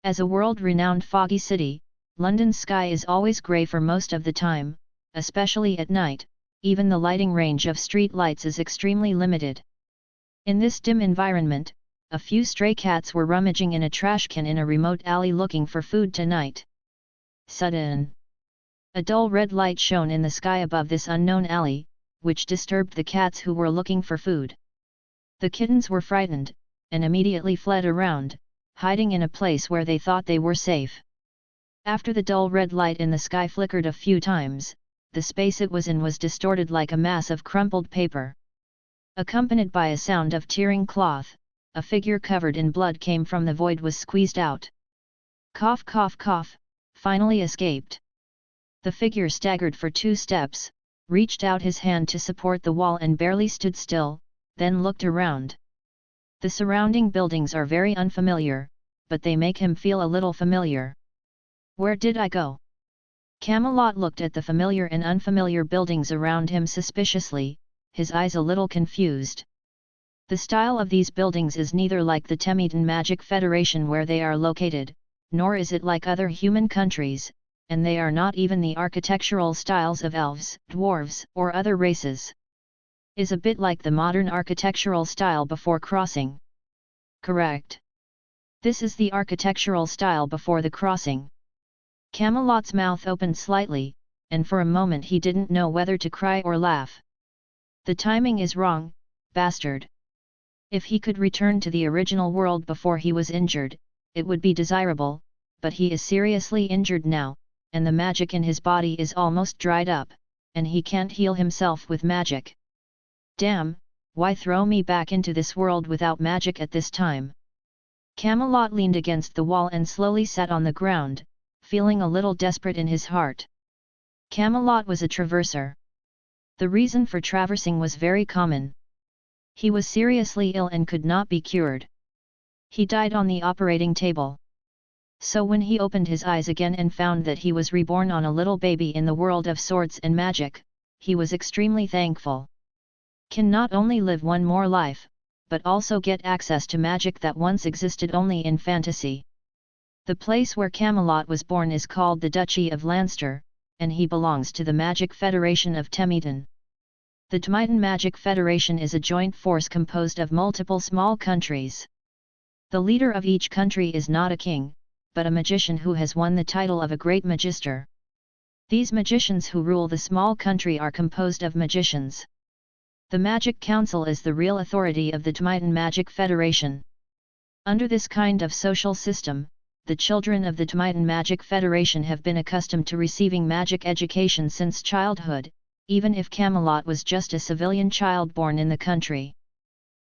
As a world-renowned foggy city, London's sky is always grey for most of the time, especially at night. Even the lighting range of street lights is extremely limited. In this dim environment, a few stray cats were rummaging in a trash can in a remote alley looking for food tonight. Sudden, a dull red light shone in the sky above this unknown alley, which disturbed the cats who were looking for food. The kittens were frightened, and immediately fled around, hiding in a place where they thought they were safe. After the dull red light in the sky flickered a few times, the space it was in was distorted like a mass of crumpled paper. Accompanied by a sound of tearing cloth, a figure covered in blood came from the void was squeezed out. Cough cough cough, finally escaped. The figure staggered for 2 steps, reached out his hand to support the wall and barely stood still, then looked around. The surrounding buildings are very unfamiliar, but they make him feel a little familiar. Where did I go? Camelot looked at the familiar and unfamiliar buildings around him suspiciously, his eyes a little confused. The style of these buildings is neither like the Temetan Magic Federation where they are located, nor is it like other human countries, and they are not even the architectural styles of elves, dwarves, or other races. Is a bit like the modern architectural style before crossing. Correct. This is the architectural style before the crossing. Camelot's mouth opened slightly, and for a moment he didn't know whether to cry or laugh. The timing is wrong, bastard. If he could return to the original world before he was injured, it would be desirable, but he is seriously injured now, and the magic in his body is almost dried up, and he can't heal himself with magic. Damn, why throw me back into this world without magic at this time? Camelot leaned against the wall and slowly sat on the ground, feeling a little desperate in his heart. Camelot was a traverser. The reason for traversing was very common. He was seriously ill and could not be cured. He died on the operating table. So when he opened his eyes again and found that he was reborn on a little baby in the world of swords and magic, he was extremely thankful. Can not only live one more life, but also get access to magic that once existed only in fantasy. The place where Camelot was born is called the Duchy of Leinster, and he belongs to the Magic Federation of Temetan. The Temetan Magic Federation is a joint force composed of multiple small countries. The leader of each country is not a king, but a magician who has won the title of a great magister. These magicians who rule the small country are composed of magicians. The Magic Council is the real authority of the Temetan Magic Federation. Under this kind of social system, the children of the Temetan Magic Federation have been accustomed to receiving magic education since childhood, even if Camelot was just a civilian child born in the country.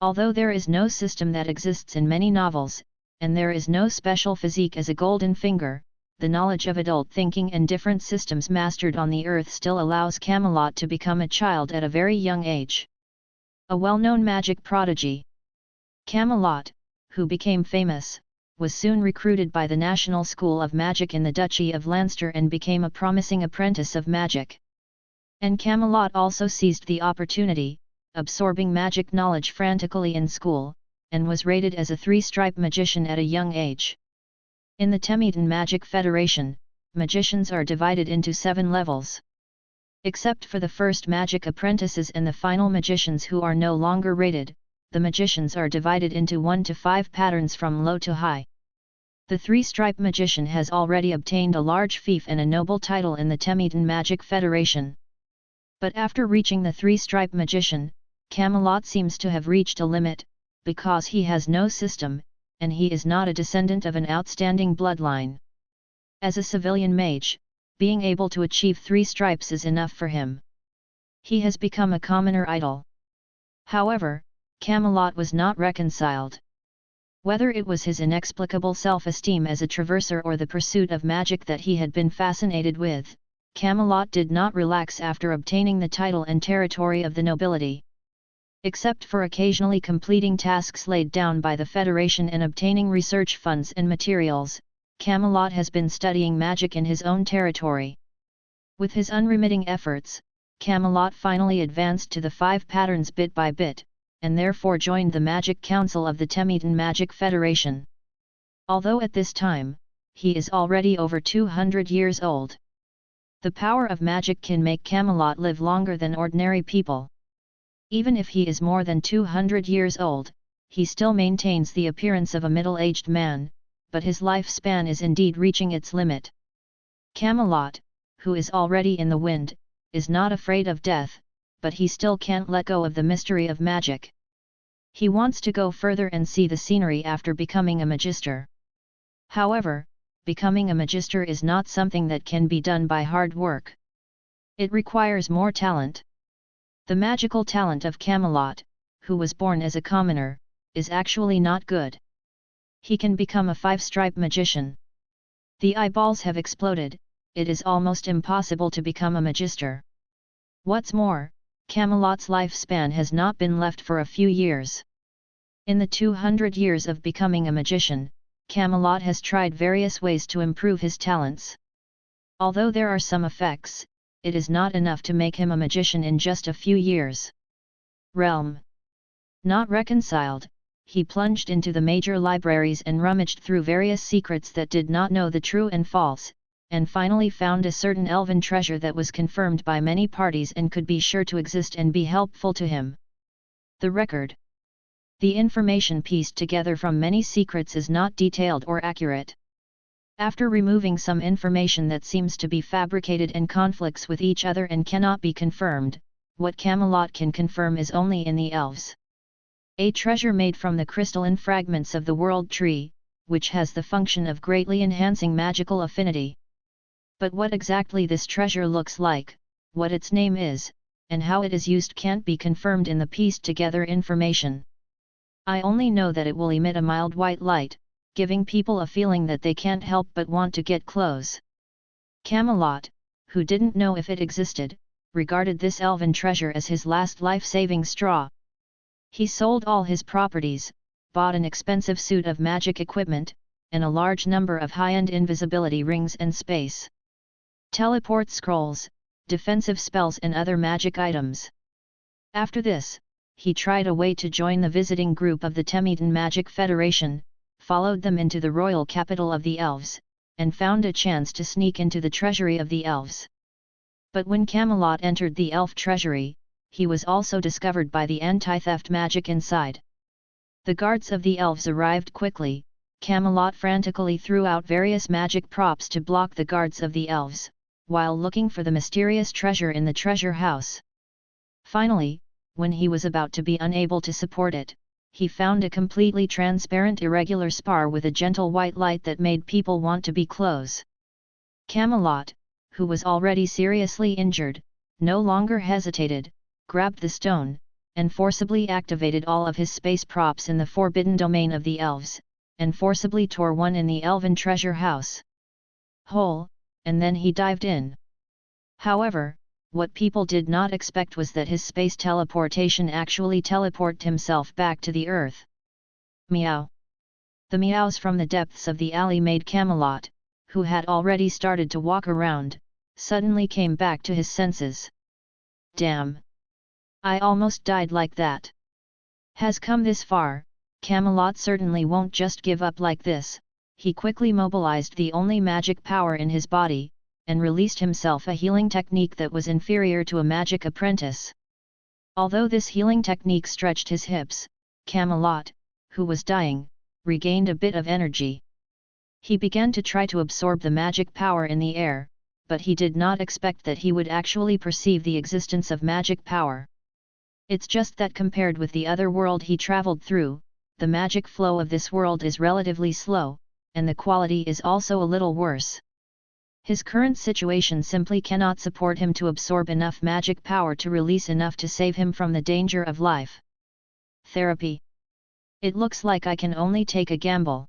Although there is no system that exists in many novels, and there is no special physique as a golden finger, the knowledge of adult thinking and different systems mastered on the earth still allows Camelot to become a child at a very young age. A well-known magic prodigy. Camelot, who became famous, was soon recruited by the National School of Magic in the Duchy of Leinster and became a promising apprentice of magic. And Camelot also seized the opportunity, absorbing magic knowledge frantically in school, and was rated as a 3-stripe magician at a young age. In the Temetan Magic Federation, magicians are divided into 7 levels. Except for the first magic apprentices and the final magicians who are no longer rated, the magicians are divided into 1 to 5 patterns from low to high. The 3-stripe magician has already obtained a large fief and a noble title in the Temetan Magic Federation. But after reaching the 3-stripe magician, Camelot seems to have reached a limit, because he has no system, and he is not a descendant of an outstanding bloodline. As a civilian mage, being able to achieve 3 stripes is enough for him. He has become a commoner idol. However, Camelot was not reconciled. Whether it was his inexplicable self-esteem as a traverser or the pursuit of magic that he had been fascinated with, Camelot did not relax after obtaining the title and territory of the nobility. Except for occasionally completing tasks laid down by the Federation and obtaining research funds and materials, Camelot has been studying magic in his own territory. With his unremitting efforts, Camelot finally advanced to the 5 patterns bit by bit, and therefore joined the Magic Council of the Temetan Magic Federation. although at this time, he is already over 200 years old. The power of magic can make Camelot live longer than ordinary people. Even if he is more than 200 years old, he still maintains the appearance of a middle-aged man, but his lifespan is indeed reaching its limit. Camelot, who is already in the wind, is not afraid of death, but he still can't let go of the mystery of magic. He wants to go further and see the scenery after becoming a magister. However, becoming a magister is not something that can be done by hard work. It requires more talent. The magical talent of Camelot, who was born as a commoner, is actually not good. He can become a 5-stripe magician. The eyeballs have exploded, it is almost impossible to become a magister. What's more, Camelot's lifespan has not been left for a few years. In the 200 years of becoming a magician, Camelot has tried various ways to improve his talents. Although there are some effects, it is not enough to make him a magician in just a few years. Realm. Not reconciled, he plunged into the major libraries and rummaged through various secrets that did not know the true and false, and finally found a certain elven treasure that was confirmed by many parties and could be sure to exist and be helpful to him. The record. The information pieced together from many secrets is not detailed or accurate. After removing some information that seems to be fabricated and conflicts with each other and cannot be confirmed, what Camelot can confirm is only in the elves. A treasure made from the crystalline fragments of the World Tree, which has the function of greatly enhancing magical affinity. But what exactly this treasure looks like, what its name is, and how it is used can't be confirmed in the pieced together information. I only know that it will emit a mild white light, giving people a feeling that they can't help but want to get close. Camelot, who didn't know if it existed, regarded this elven treasure as his last life-saving straw. He sold all his properties, bought an expensive suit of magic equipment, and a large number of high-end invisibility rings and space teleport scrolls, defensive spells and other magic items. After this, he tried a way to join the visiting group of the Temetan Magic Federation, followed them into the royal capital of the elves, and found a chance to sneak into the treasury of the elves. But when Camelot entered the elf treasury, he was also discovered by the anti-theft magic inside. The guards of the elves arrived quickly. Camelot frantically threw out various magic props to block the guards of the elves, while looking for the mysterious treasure in the treasure house. Finally, when he was about to be unable to support it, he found a completely transparent irregular spar with a gentle white light that made people want to be close. Camelot, who was already seriously injured, no longer hesitated, grabbed the stone, and forcibly activated all of his space props in the forbidden domain of the elves, and forcibly tore one in the elven treasure house hole, and then he dived in. However, what people did not expect was that his space teleportation actually teleported himself back to the earth. Meow. The meows from the depths of the alley made Camelot, who had already started to walk around, suddenly came back to his senses. Damn! I almost died like that. Has come this far, Camelot certainly won't just give up like this. He quickly mobilized the only magic power in his body, and released himself a healing technique that was inferior to a magic apprentice. Although this healing technique stretched his hips, Camelot, who was dying, regained a bit of energy. He began to try to absorb the magic power in the air, but he did not expect that he would actually perceive the existence of magic power. It's just that compared with the other world he traveled through, the magic flow of this world is relatively slow, and the quality is also a little worse. His current situation simply cannot support him to absorb enough magic power to release enough to save him from the danger of life. Therapy. It looks like I can only take a gamble.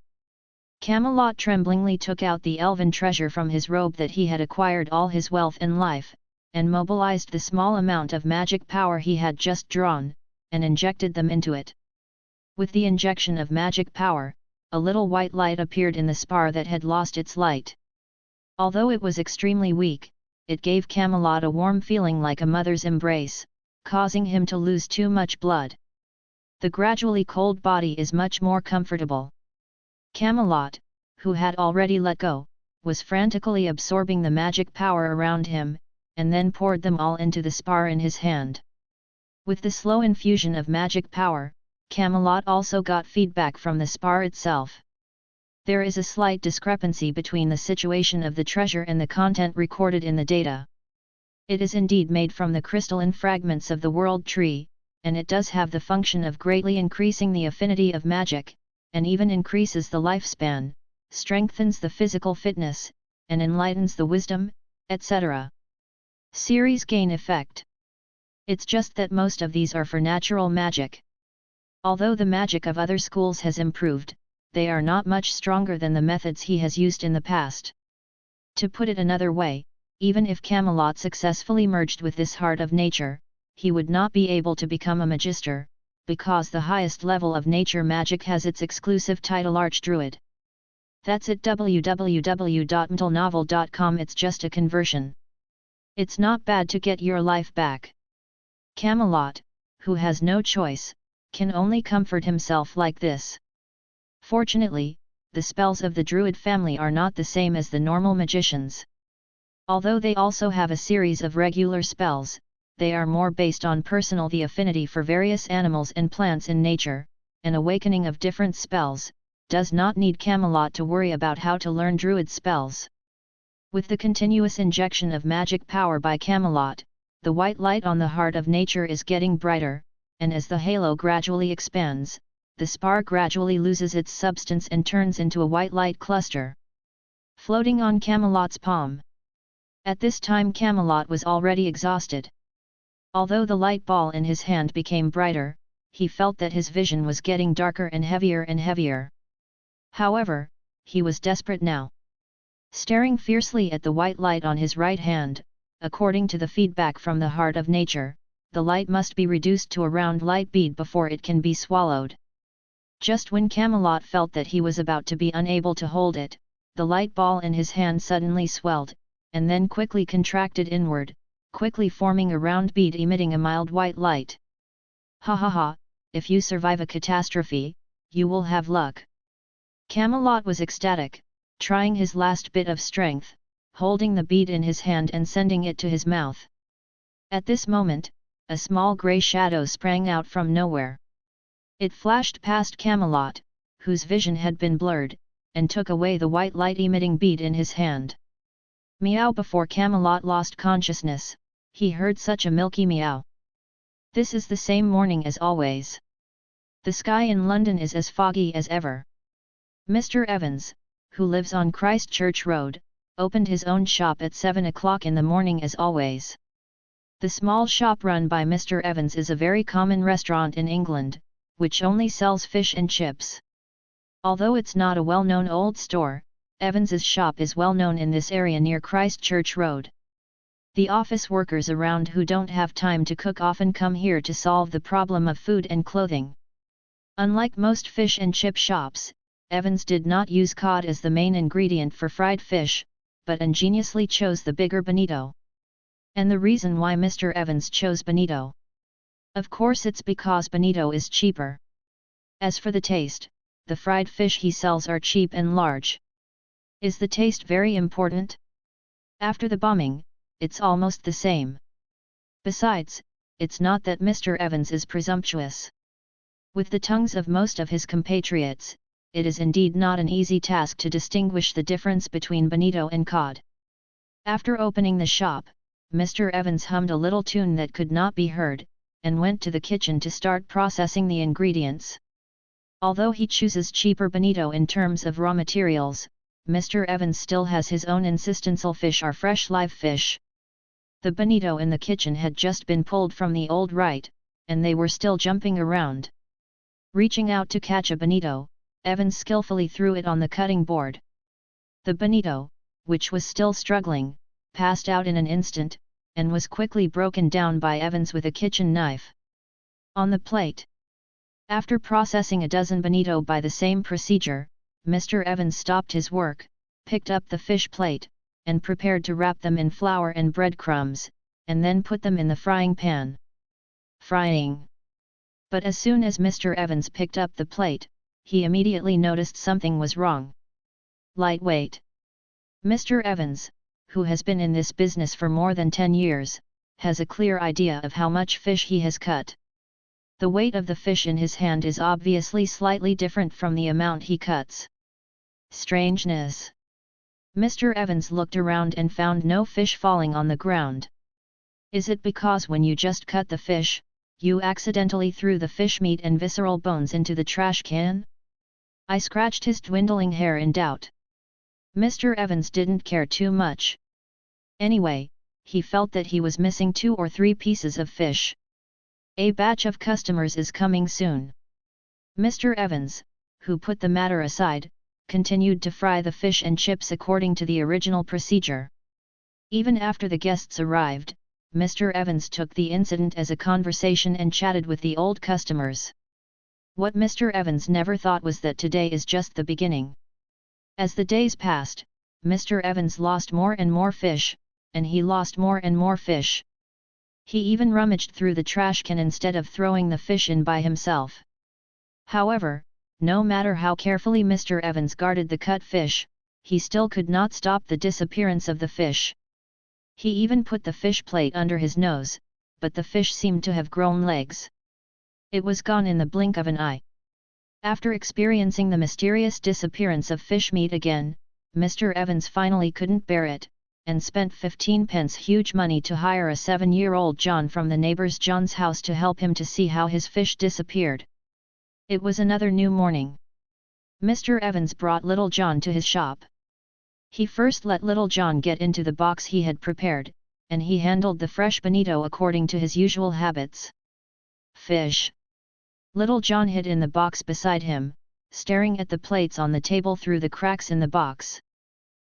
Camelot tremblingly took out the elven treasure from his robe that he had acquired all his wealth and life, and mobilized the small amount of magic power he had just drawn, and injected them into it. With the injection of magic power, a little white light appeared in the spar that had lost its light. Although it was extremely weak, it gave Camelot a warm feeling like a mother's embrace, causing him to lose too much blood. The gradually cold body is much more comfortable. Camelot, who had already let go, was frantically absorbing the magic power around him, and then poured them all into the spar in his hand. With the slow infusion of magic power, Camelot also got feedback from the spar itself. There is a slight discrepancy between the situation of the treasure and the content recorded in the data. It is indeed made from the crystalline fragments of the World Tree, and it does have the function of greatly increasing the affinity of magic, and even increases the lifespan, strengthens the physical fitness, and enlightens the wisdom, etc. Series gain effect. It's just that most of these are for natural magic. Although the magic of other schools has improved, they are not much stronger than the methods he has used in the past. To put it another way, even if Camelot successfully merged with this heart of nature, he would not be able to become a magister, because the highest level of nature magic has its exclusive title Archdruid. That's it. www.mtlnovel.com. It's just a conversion. It's not bad to get your life back. Camelot, who has no choice, can only comfort himself like this. Fortunately, the spells of the Druid family are not the same as the normal magicians. Although they also have a series of regular spells, they are more based on personal the affinity for various animals and plants in nature. An awakening of different spells does not need Camelot to worry about how to learn Druid spells. With the continuous injection of magic power by Camelot, the white light on the heart of nature is getting brighter, and as the halo gradually expands, the spar gradually loses its substance and turns into a white light cluster, floating on Camelot's palm. At this time Camelot was already exhausted. Although the light ball in his hand became brighter, he felt that his vision was getting darker and heavier and heavier. However, he was desperate now. Staring fiercely at the white light on his right hand, according to the feedback from the heart of nature, the light must be reduced to a round light bead before it can be swallowed. Just when Camelot felt that he was about to be unable to hold it, the light ball in his hand suddenly swelled, and then quickly contracted inward, quickly forming a round bead emitting a mild white light. Ha ha ha, if you survive a catastrophe, you will have luck. Camelot was ecstatic, trying his last bit of strength, holding the bead in his hand and sending it to his mouth. At this moment, a small grey shadow sprang out from nowhere. It flashed past Camelot, whose vision had been blurred, and took away the white light-emitting bead in his hand. Meow! Before Camelot lost consciousness, he heard such a milky meow. This is the same morning as always. The sky in London is as foggy as ever. Mr. Evans, who lives on Christchurch Road, opened his own shop at 7 o'clock in the morning as always. The small shop run by Mr. Evans is a very common restaurant in England, which only sells fish and chips. Although it's not a well-known old store, Evans's shop is well known in this area near Christchurch Road. The office workers around who don't have time to cook often come here to solve the problem of food and clothing. Unlike most fish and chip shops, Evans did not use cod as the main ingredient for fried fish, but ingeniously chose the bigger bonito. And the reason why Mr. Evans chose bonito? Of course it's because bonito is cheaper. As for the taste, the fried fish he sells are cheap and large. Is the taste very important? After the bombing, it's almost the same. Besides, it's not that Mr. Evans is presumptuous. With the tongues of most of his compatriots, it is indeed not an easy task to distinguish the difference between bonito and cod. After opening the shop, Mr. Evans hummed a little tune that could not be heard, and went to the kitchen to start processing the ingredients. Although he chooses cheaper bonito in terms of raw materials, Mr. Evans still has his own insistence all fish are fresh live fish. The bonito in the kitchen had just been pulled from the old right, and they were still jumping around. Reaching out to catch a bonito, Evans skillfully threw it on the cutting board. The bonito, which was still struggling, passed out in an instant, and was quickly broken down by Evans with a kitchen knife. On the plate. After processing a dozen bonito by the same procedure, Mr. Evans stopped his work, picked up the fish plate, and prepared to wrap them in flour and breadcrumbs, and then put them in the frying pan. Frying. But as soon as Mr. Evans picked up the plate, he immediately noticed something was wrong. Lightweight. Mr. Evans, who has been in this business for more than 10 years, has a clear idea of how much fish he has cut. The weight of the fish in his hand is obviously slightly different from the amount he cuts. Strangeness. Mr. Evans looked around and found no fish falling on the ground. Is it because when you just cut the fish, you accidentally threw the fish meat and visceral bones into the trash can? I scratched his dwindling hair in doubt. Mr. Evans didn't care too much. Anyway, he felt that he was missing 2 or 3 pieces of fish. A batch of customers is coming soon. Mr. Evans, who put the matter aside, continued to fry the fish and chips according to the original procedure. Even after the guests arrived, Mr. Evans took the incident as a conversation and chatted with the old customers. What Mr. Evans never thought was that today is just the beginning. As the days passed, Mr. Evans lost more and more fish, and he lost more and more fish. He even rummaged through the trash can instead of throwing the fish in by himself. However, no matter how carefully Mr. Evans guarded the cut fish, he still could not stop the disappearance of the fish. He even put the fish plate under his nose, but the fish seemed to have grown legs. It was gone in the blink of an eye. After experiencing the mysterious disappearance of fish meat again, Mr. Evans finally couldn't bear it, and spent 15 pence huge money to hire a 7-year-old John from the neighbor's John's house to help him to see how his fish disappeared. It was another new morning. Mr. Evans brought little John to his shop. He first let little John get into the box he had prepared, and he handled the fresh bonito according to his usual habits. Fish. Little John hid in the box beside him, staring at the plates on the table through the cracks in the box.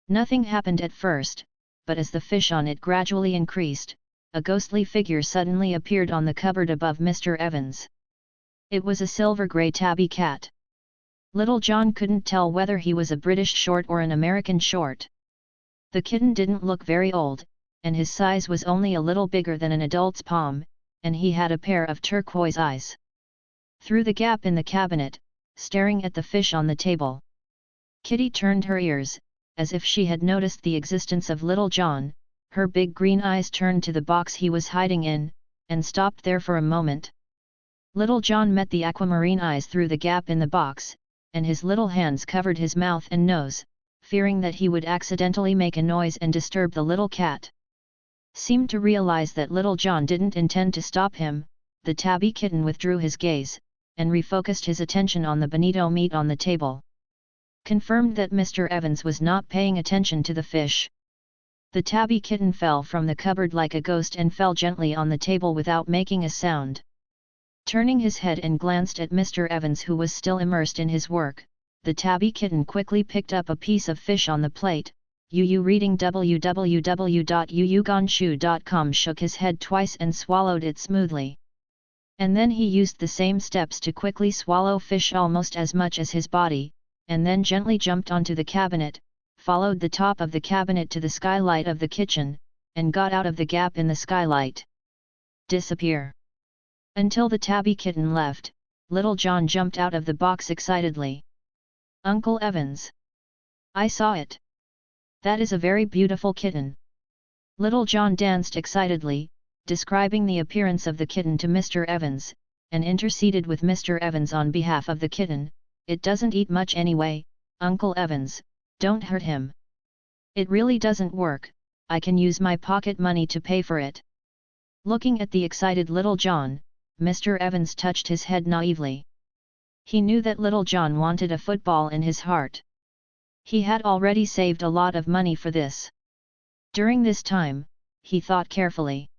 Nothing happened at first, but as the fish on it gradually increased, a ghostly figure suddenly appeared on the cupboard above Mr. Evans. It was a silver-grey tabby cat. Little John couldn't tell whether he was a British short or an American short. The kitten didn't look very old, and his size was only a little bigger than an adult's palm, and he had a pair of turquoise eyes. Through the gap in the cabinet, staring at the fish on the table, Kitty turned her ears, as if she had noticed the existence of Little John. Her big green eyes turned to the box he was hiding in, and stopped there for a moment. Little John met the aquamarine eyes through the gap in the box, and his little hands covered his mouth and nose, fearing that he would accidentally make a noise and disturb the little cat. Seemed to realize that Little John didn't intend to stop him, the tabby kitten withdrew his gaze, and refocused his attention on the bonito meat on the table. Confirmed that Mr. Evans was not paying attention to the fish. The tabby kitten fell from the cupboard like a ghost and fell gently on the table without making a sound. Turning his head and glanced at Mr. Evans, who was still immersed in his work, the tabby kitten quickly picked up a piece of fish on the plate. Reading www.yuyugonshu.com shook his head twice and swallowed it smoothly. And then he used the same steps to quickly swallow fish almost as much as his body, and then gently jumped onto the cabinet, followed the top of the cabinet to the skylight of the kitchen, and got out of the gap in the skylight. Disappear. Until the tabby kitten left, Little John jumped out of the box excitedly. Uncle Evans! I saw it! That is a very beautiful kitten. Little John danced excitedly, describing the appearance of the kitten to Mr. Evans, and interceded with Mr. Evans on behalf of the kitten. It doesn't eat much anyway, Uncle Evans, don't hurt him. It really doesn't work, I can use my pocket money to pay for it. Looking at the excited Little John, Mr. Evans touched his head naively. He knew that Little John wanted a football in his heart. He had already saved a lot of money for this. During this time, he thought carefully.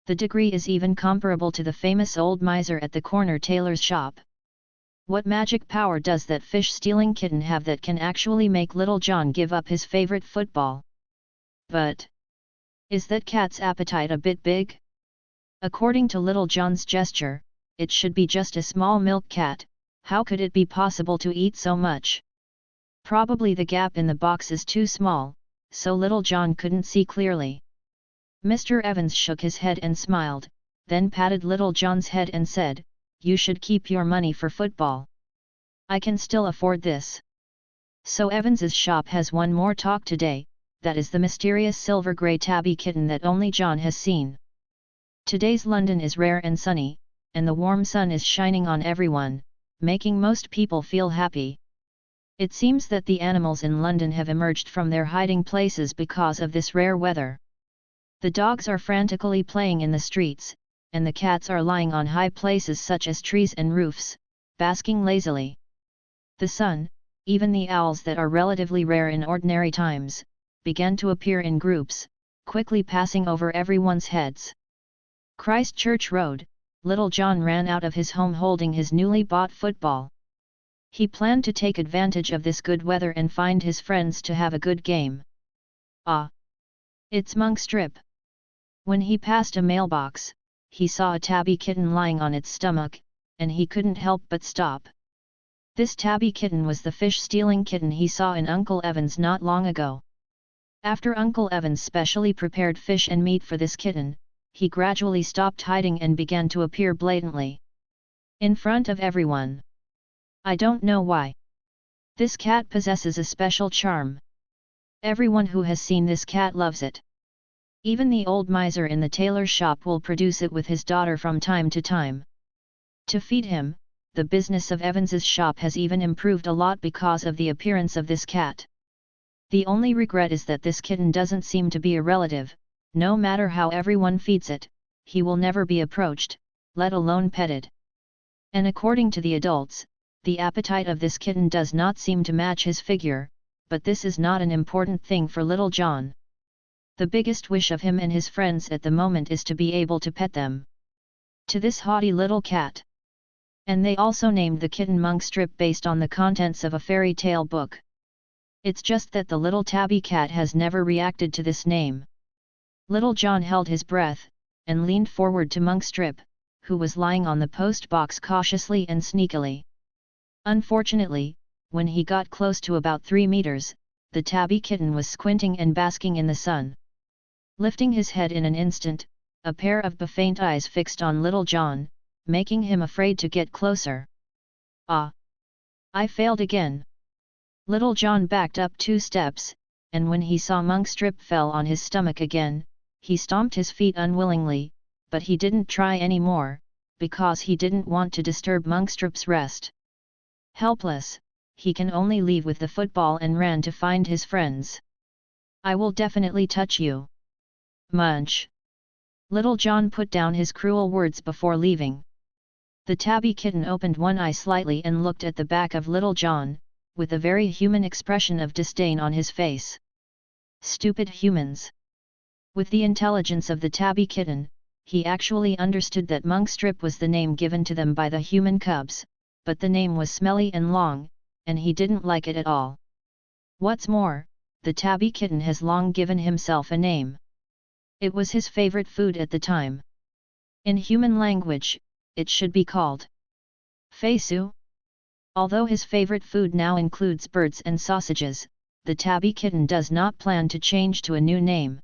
The degree is even comparable to the famous old miser at the corner tailor's shop. What magic power does that fish-stealing kitten have that can actually make Little John give up his favorite football? But is that cat's appetite a bit big? According to Little John's gesture, it should be just a small milk cat. How could it be possible to eat so much? Probably the gap in the box is too small, so Little John couldn't see clearly. Mr. Evans shook his head and smiled, then patted Little John's head and said, "You should keep your money for football. I can still afford this." So Evans's shop has one more talk today, that is the mysterious silver grey tabby kitten that only John has seen. Today's London is rare and sunny, and the warm sun is shining on everyone, making most people feel happy. It seems that the animals in London have emerged from their hiding places because of this rare weather. The dogs are frantically playing in the streets, and the cats are lying on high places such as trees and roofs, basking lazily. The sun, even the owls that are relatively rare in ordinary times, began to appear in groups, quickly passing over everyone's heads. Christchurch Road, Little John ran out of his home holding his newly bought football. He planned to take advantage of this good weather and find his friends to have a good game. Ah! It's Monk Strip. When he passed a mailbox, he saw a tabby kitten lying on its stomach, and he couldn't help but stop. This tabby kitten was the fish-stealing kitten he saw in Uncle Evan's not long ago. After Uncle Evan's specially prepared fish and meat for this kitten, he gradually stopped hiding and began to appear blatantly in front of everyone. I don't know why. This cat possesses a special charm. Everyone who has seen this cat loves it. Even the old miser in the tailor's shop will produce it with his daughter from time to time. To feed him, the business of Evans's shop has even improved a lot because of the appearance of this cat. The only regret is that this kitten doesn't seem to be a relative. No matter how everyone feeds it, he will never be approached, let alone petted. And according to the adults, the appetite of this kitten does not seem to match his figure, but this is not an important thing for Little John. The biggest wish of him and his friends at the moment is to be able to pet them. To this haughty little cat. And they also named the kitten Monk Strip based on the contents of a fairy tale book. It's just that the little tabby cat has never reacted to this name. Little John held his breath, and leaned forward to Monk Strip, who was lying on the post box cautiously and sneakily. Unfortunately, when he got close to about 3 meters, the tabby kitten was squinting and basking in the sun. Lifting his head in an instant, a pair of befaint eyes fixed on Little John, making him afraid to get closer. Ah! I failed again. Little John backed up 2 steps, and when he saw Monk Strip fell on his stomach again, he stomped his feet unwillingly, but he didn't try any more, because he didn't want to disturb Monk Strip's rest. Helpless, he can only leave with the football and ran to find his friends. I will definitely touch you. Munch. Little John put down his cruel words before leaving. The tabby kitten opened one eye slightly and looked at the back of Little John, with a very human expression of disdain on his face. Stupid humans! With the intelligence of the tabby kitten, he actually understood that Monk Strip was the name given to them by the human cubs, but the name was smelly and long, and he didn't like it at all. What's more, the tabby kitten has long given himself a name. It was his favorite food at the time. In human language, it should be called Feisu. Although his favorite food now includes birds and sausages, the tabby kitten does not plan to change to a new name.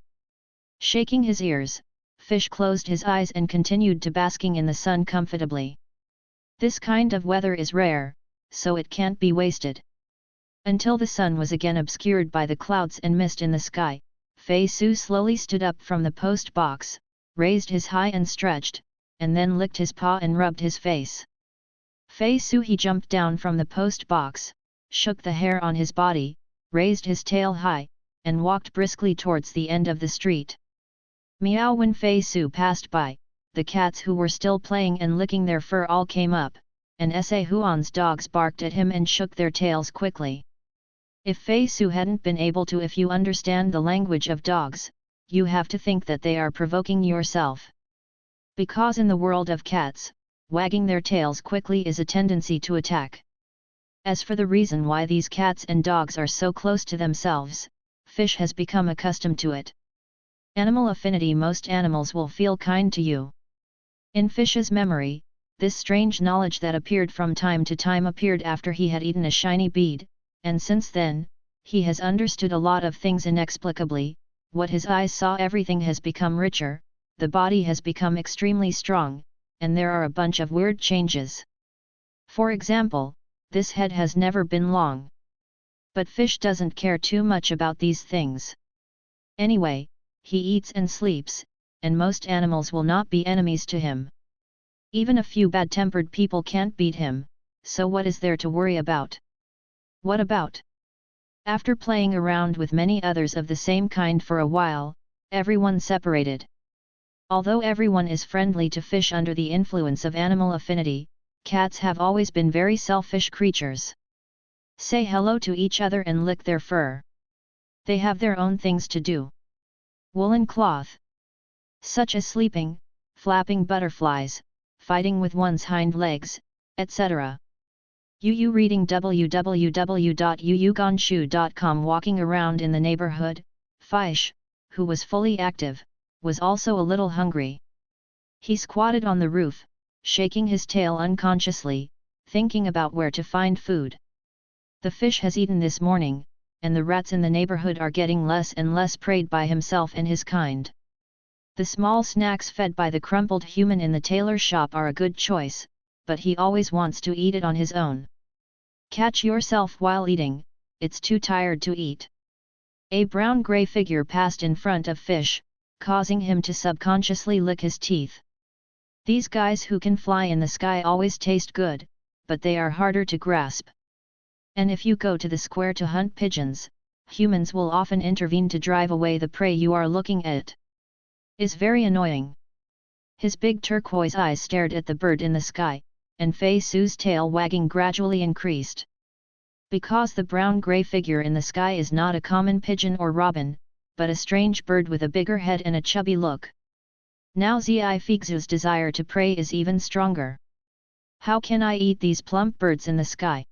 Shaking his ears, Fish closed his eyes and continued to basking in the sun comfortably. This kind of weather is rare, so it can't be wasted. Until the sun was again obscured by the clouds and mist in the sky, Fei Su slowly stood up from the post box, raised his high and stretched, and then licked his paw and rubbed his face. Fei Su he jumped down from the post box, shook the hair on his body, raised his tail high, and walked briskly towards the end of the street. Meow. When Fei Su passed by, the cats who were still playing and licking their fur all came up, and S.A. Huan's dogs barked at him and shook their tails quickly. If Fei Su hadn't been able to, if you understand the language of dogs, you have to think that they are provoking yourself. Because in the world of cats, wagging their tails quickly is a tendency to attack. As for the reason why these cats and dogs are so close to themselves, Fish has become accustomed to it. Animal affinity. Most animals will feel kind to you. In Fish's memory, this strange knowledge that appeared from time to time appeared after he had eaten a shiny bead, and since then, he has understood a lot of things inexplicably. What his eyes saw, everything has become richer, the body has become extremely strong, and there are a bunch of weird changes. For example, this head has never been long. But fish doesn't care too much about these things. Anyway, he eats and sleeps, and most animals will not be enemies to him. Even a few bad-tempered people can't beat him, so what is there to worry about? What about? After playing around with many others of the same kind for a while, everyone separated. Although everyone is friendly to fish under the influence of animal affinity, cats have always been very selfish creatures. Say hello to each other and lick their fur. They have their own things to do. Woolen cloth, such as sleeping, flapping butterflies, fighting with one's hind legs, etc. Yu reading www.yuyugonshu.com. Walking around in the neighborhood, Fish, who was fully active, was also a little hungry. He squatted on the roof, shaking his tail unconsciously, thinking about where to find food. The fish has eaten this morning, and the rats in the neighborhood are getting less and less preyed by himself and his kind. The small snacks fed by the crumpled human in the tailor shop are a good choice, but he always wants to eat it on his own. Catch yourself while eating, it's too tired to eat. A brown-gray figure passed in front of Fish, causing him to subconsciously lick his teeth. These guys who can fly in the sky always taste good, but they are harder to grasp. And if you go to the square to hunt pigeons, humans will often intervene to drive away the prey you are looking at. Is very annoying. His big turquoise eyes stared at the bird in the sky, and Fei Su's tail wagging gradually increased. Because the brown-gray figure in the sky is not a common pigeon or robin, but a strange bird with a bigger head and a chubby look. Now Zi Fixu's desire to prey is even stronger. How can I eat these plump birds in the sky?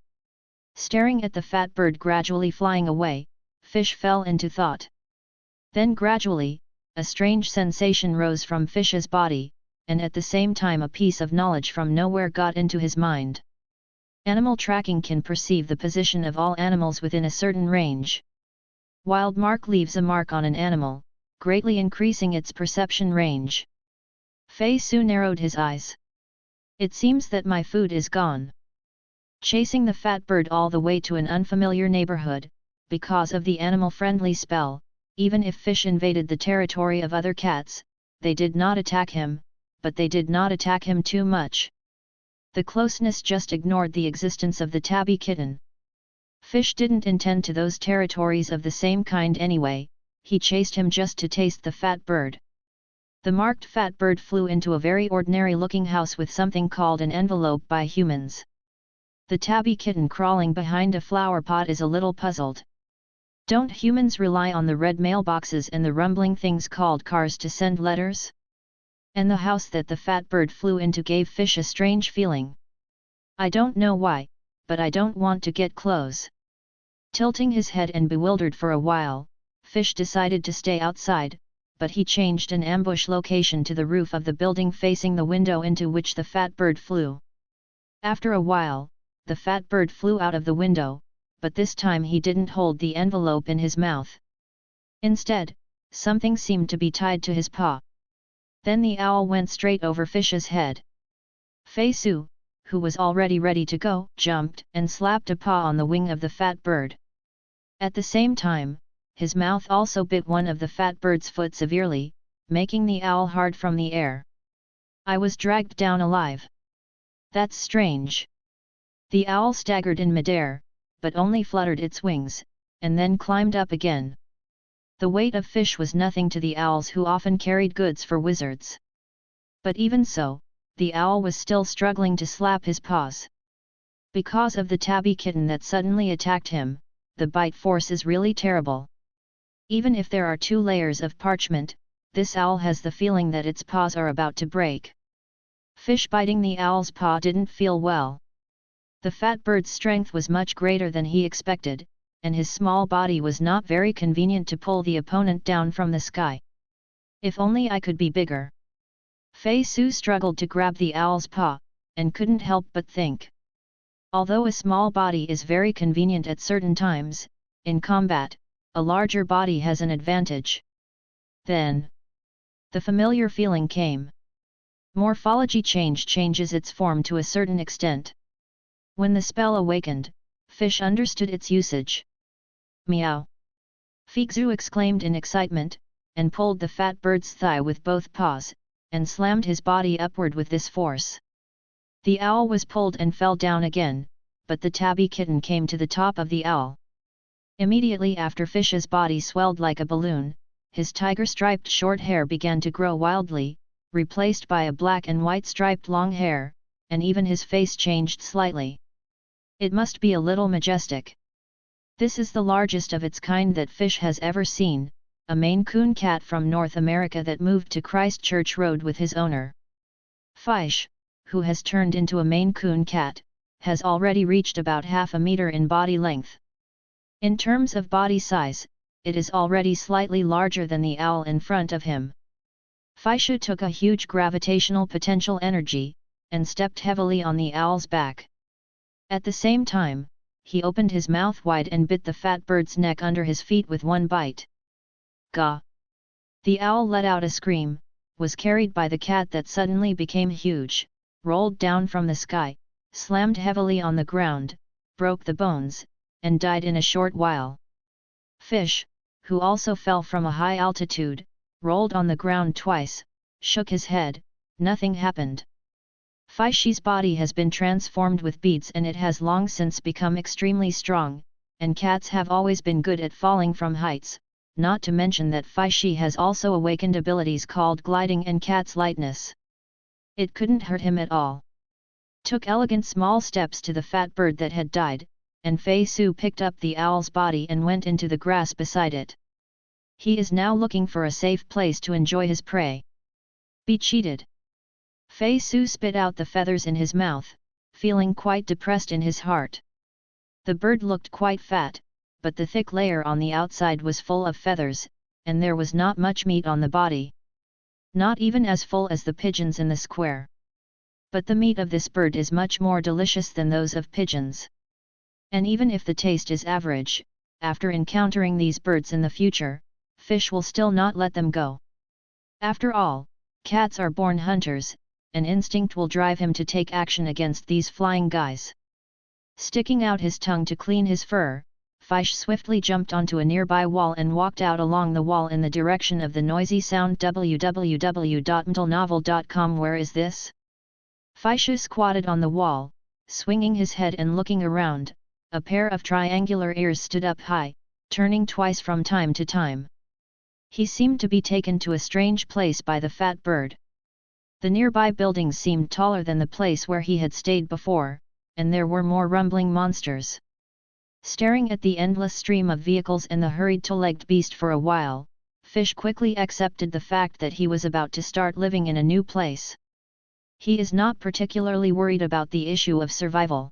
Staring at the fat bird gradually flying away, Fish fell into thought. Then gradually, a strange sensation rose from Fish's body, and at the same time a piece of knowledge from nowhere got into his mind. Animal tracking can perceive the position of all animals within a certain range. Wild mark leaves a mark on an animal, greatly increasing its perception range. Fei Su narrowed his eyes. It seems that my food is gone. Chasing the fat bird all the way to an unfamiliar neighborhood, because of the animal-friendly spell, even if Fish invaded the territory of other cats, they did not attack him, but they did not attack him too much. The closeness just ignored the existence of the tabby kitten. Fish didn't intend to those territories of the same kind anyway, he chased him just to taste the fat bird. The marked fat bird flew into a very ordinary-looking house with something called an envelope by humans. The tabby kitten crawling behind a flower pot is a little puzzled. Don't humans rely on the red mailboxes and the rumbling things called cars to send letters? And the house that the fat bird flew into gave Fish a strange feeling. I don't know why, but I don't want to get close. Tilting his head and bewildered for a while, Fish decided to stay outside, but he changed an ambush location to the roof of the building facing the window into which the fat bird flew. After a while, the fat bird flew out of the window, but this time he didn't hold the envelope in his mouth. Instead, something seemed to be tied to his paw. Then the owl went straight over Fish's head. Fei Su, who was already ready to go, jumped and slapped a paw on the wing of the fat bird. At the same time, his mouth also bit one of the fat bird's foot severely, making the owl hard from the air. I was dragged down alive. That's strange. The owl staggered in midair, but only fluttered its wings, and then climbed up again. The weight of Fish was nothing to the owls who often carried goods for wizards. But even so, the owl was still struggling to slap his paws. Because of the tabby kitten that suddenly attacked him, the bite force is really terrible. Even if there are 2 layers of parchment, this owl has the feeling that its paws are about to break. Fish biting the owl's paw didn't feel well. The fat bird's strength was much greater than he expected, and his small body was not very convenient to pull the opponent down from the sky. If only I could be bigger. Fei Su struggled to grab the owl's paw, and couldn't help but think. Although a small body is very convenient at certain times, in combat, a larger body has an advantage. Then, the familiar feeling came. Morphology changes its form to a certain extent. When the spell awakened, Fish understood its usage. Meow! Figzu exclaimed in excitement, and pulled the fat bird's thigh with both paws, and slammed his body upward with this force. The owl was pulled and fell down again, but the tabby kitten came to the top of the owl. Immediately after, Fish's body swelled like a balloon, his tiger-striped short hair began to grow wildly, replaced by a black and white striped long hair, and even his face changed slightly. It must be a little majestic. This is the largest of its kind that Fish has ever seen, a Maine Coon cat from North America that moved to Christchurch Road with his owner. Fish, who has turned into a Maine Coon cat, has already reached about half a meter in body length. In terms of body size, it is already slightly larger than the owl in front of him. Fish took a huge gravitational potential energy, and stepped heavily on the owl's back. At the same time, he opened his mouth wide and bit the fat bird's neck under his feet with one bite. Gah! The owl let out a scream, was carried by the cat that suddenly became huge, rolled down from the sky, slammed heavily on the ground, broke the bones, and died in a short while. Fish, who also fell from a high altitude, rolled on the ground twice, shook his head, nothing happened. Fish's body has been transformed with beads and it has long since become extremely strong, and cats have always been good at falling from heights, not to mention that Fish has also awakened abilities called gliding and cat's lightness. It couldn't hurt him at all. Took elegant small steps to the fat bird that had died, and Fei Su picked up the owl's body and went into the grass beside it. He is now looking for a safe place to enjoy his prey. Be cheated. Fei Su spit out the feathers in his mouth, feeling quite depressed in his heart. The bird looked quite fat, but the thick layer on the outside was full of feathers, and there was not much meat on the body. Not even as full as the pigeons in the square. But the meat of this bird is much more delicious than those of pigeons. And even if the taste is average, after encountering these birds in the future, Fish will still not let them go. After all, cats are born hunters, and instinct will drive him to take action against these flying guys. Sticking out his tongue to clean his fur, Fish swiftly jumped onto a nearby wall and walked out along the wall in the direction of the noisy sound. www.mtlnovel.com. Where is this? Fish squatted on the wall, swinging his head and looking around. A pair of triangular ears stood up high, turning twice from time to time. He seemed to be taken to a strange place by the fat bird. The nearby buildings seemed taller than the place where he had stayed before, and there were more rumbling monsters. Staring at the endless stream of vehicles and the hurried two-legged beast for a while, Fish quickly accepted the fact that he was about to start living in a new place. He is not particularly worried about the issue of survival.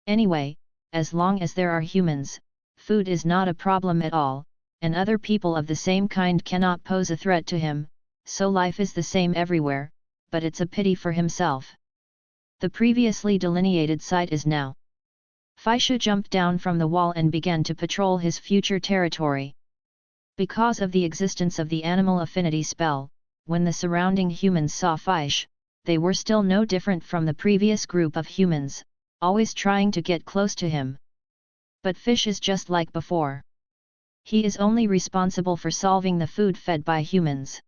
Anyway, as long as there are humans, food is not a problem at all, and other people of the same kind cannot pose a threat to him, so life is the same everywhere, but it's a pity for himself. The previously delineated site is now. Fish jumped down from the wall and began to patrol his future territory. Because of the existence of the animal affinity spell, when the surrounding humans saw Fish, they were still no different from the previous group of humans, always trying to get close to him. But Fish is just like before. He is only responsible for solving the food fed by humans.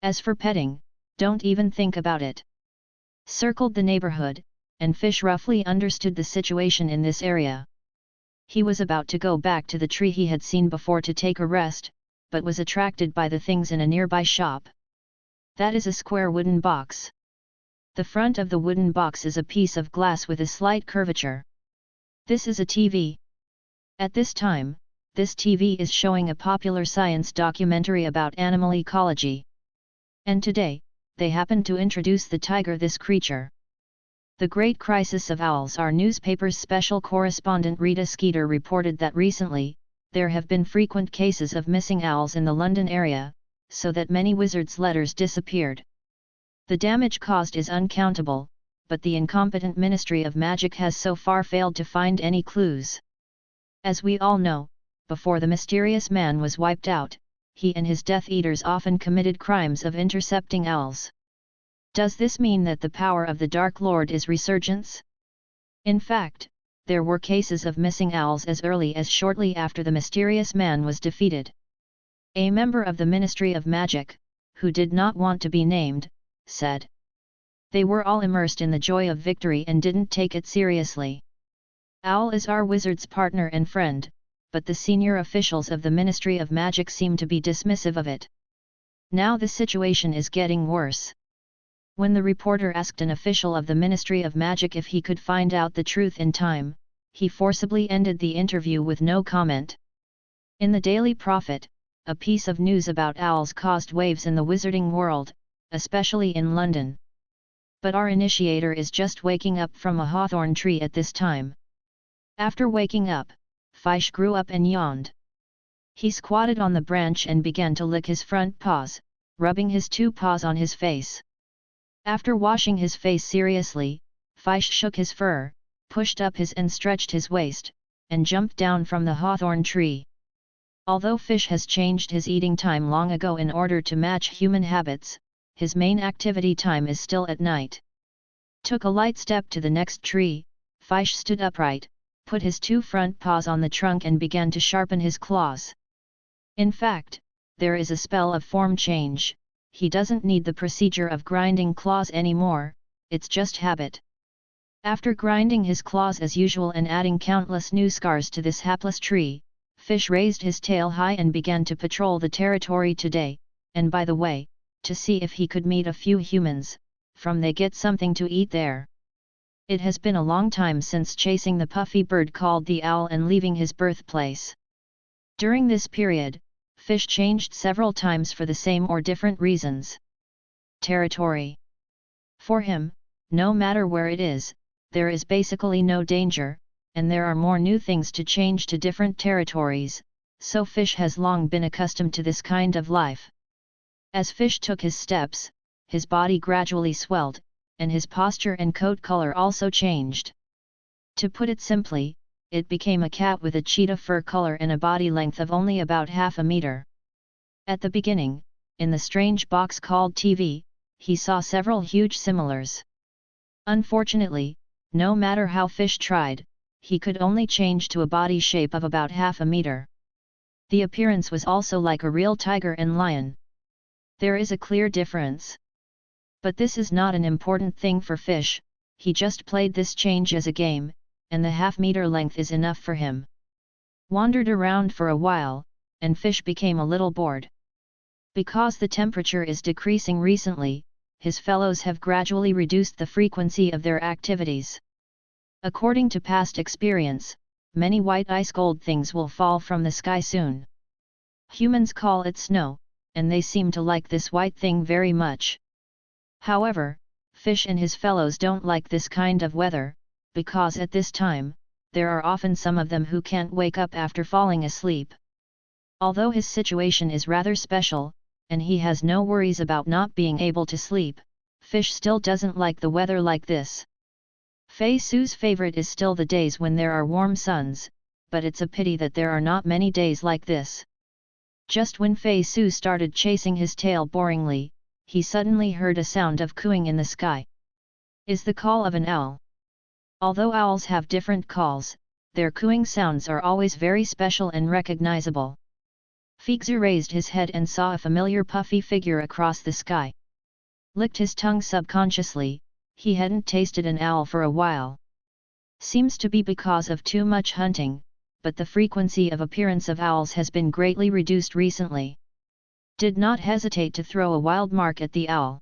As for petting, don't even think about it. Circled the neighborhood, and Fish roughly understood the situation in this area. He was about to go back to the tree he had seen before to take a rest, but was attracted by the things in a nearby shop. That is a square wooden box. The front of the wooden box is a piece of glass with a slight curvature. This is a TV. At this time, this TV is showing a popular science documentary about animal ecology. And today, they happen to introduce the tiger, this creature. The Great Crisis of Owls. Our newspaper's special correspondent Rita Skeeter reported that recently, there have been frequent cases of missing owls in the London area, so that many wizards' letters disappeared. The damage caused is uncountable, but the incompetent Ministry of Magic has so far failed to find any clues. As we all know, before the mysterious man was wiped out, he and his Death Eaters often committed crimes of intercepting owls. Does this mean that the power of the Dark Lord is resurgence? In fact, there were cases of missing owls as early as shortly after the mysterious man was defeated. A member of the Ministry of Magic, who did not want to be named, said. They were all immersed in the joy of victory and didn't take it seriously. Owl is our wizard's partner and friend, but the senior officials of the Ministry of Magic seem to be dismissive of it. Now the situation is getting worse. When the reporter asked an official of the Ministry of Magic if he could find out the truth in time, he forcibly ended the interview with no comment. In the Daily Prophet, a piece of news about owls caused waves in the wizarding world, especially in London. But our initiator is just waking up from a hawthorn tree at this time. After waking up, Fish grew up and yawned. He squatted on the branch and began to lick his front paws, rubbing his 2 paws on his face. After washing his face seriously, Fish shook his fur, pushed up his and stretched his waist, and jumped down from the hawthorn tree. Although Fish has changed his eating time long ago in order to match human habits, his main activity time is still at night. Took a light step to the next tree, Fish stood upright, put his 2 front paws on the trunk and began to sharpen his claws. In fact, there is a spell of form change. He doesn't need the procedure of grinding claws anymore, it's just habit. After grinding his claws as usual and adding countless new scars to this hapless tree, Fish raised his tail high and began to patrol the territory today, and by the way, to see if he could meet a few humans, from they get something to eat there. It has been a long time since chasing the puffy bird called the owl and leaving his birthplace. During this period, Fish changed several times for the same or different reasons. Territory. For him, no matter where it is, there is basically no danger, and there are more new things to change to different territories, so Fish has long been accustomed to this kind of life. As Fish took his steps, his body gradually swelled, and his posture and coat color also changed. To put it simply, it became a cat with a cheetah fur color and a body length of only about half a meter. At the beginning, in the strange box called TV, he saw several huge similars. Unfortunately, no matter how Fish tried, he could only change to a body shape of about half a meter. The appearance was also like a real tiger and lion. There is a clear difference. But this is not an important thing for Fish, he just played this change as a game, and the half-meter length is enough for him. Wandered around for a while, and Fish became a little bored. Because the temperature is decreasing recently, his fellows have gradually reduced the frequency of their activities. According to past experience, many white ice cold things will fall from the sky soon. Humans call it snow, and they seem to like this white thing very much. However, Fish and his fellows don't like this kind of weather, because at this time, there are often some of them who can't wake up after falling asleep. Although his situation is rather special, and he has no worries about not being able to sleep, Fish still doesn't like the weather like this. Fei Su's favorite is still the days when there are warm suns, but it's a pity that there are not many days like this. Just when Fei Su started chasing his tail boringly, he suddenly heard a sound of cooing in the sky. Is the call of an owl. Although owls have different calls, their cooing sounds are always very special and recognizable. Figzu raised his head and saw a familiar puffy figure across the sky. Licked his tongue subconsciously, he hadn't tasted an owl for a while. Seems to be because of too much hunting, but the frequency of appearance of owls has been greatly reduced recently. Did not hesitate to throw a wild mark at the owl.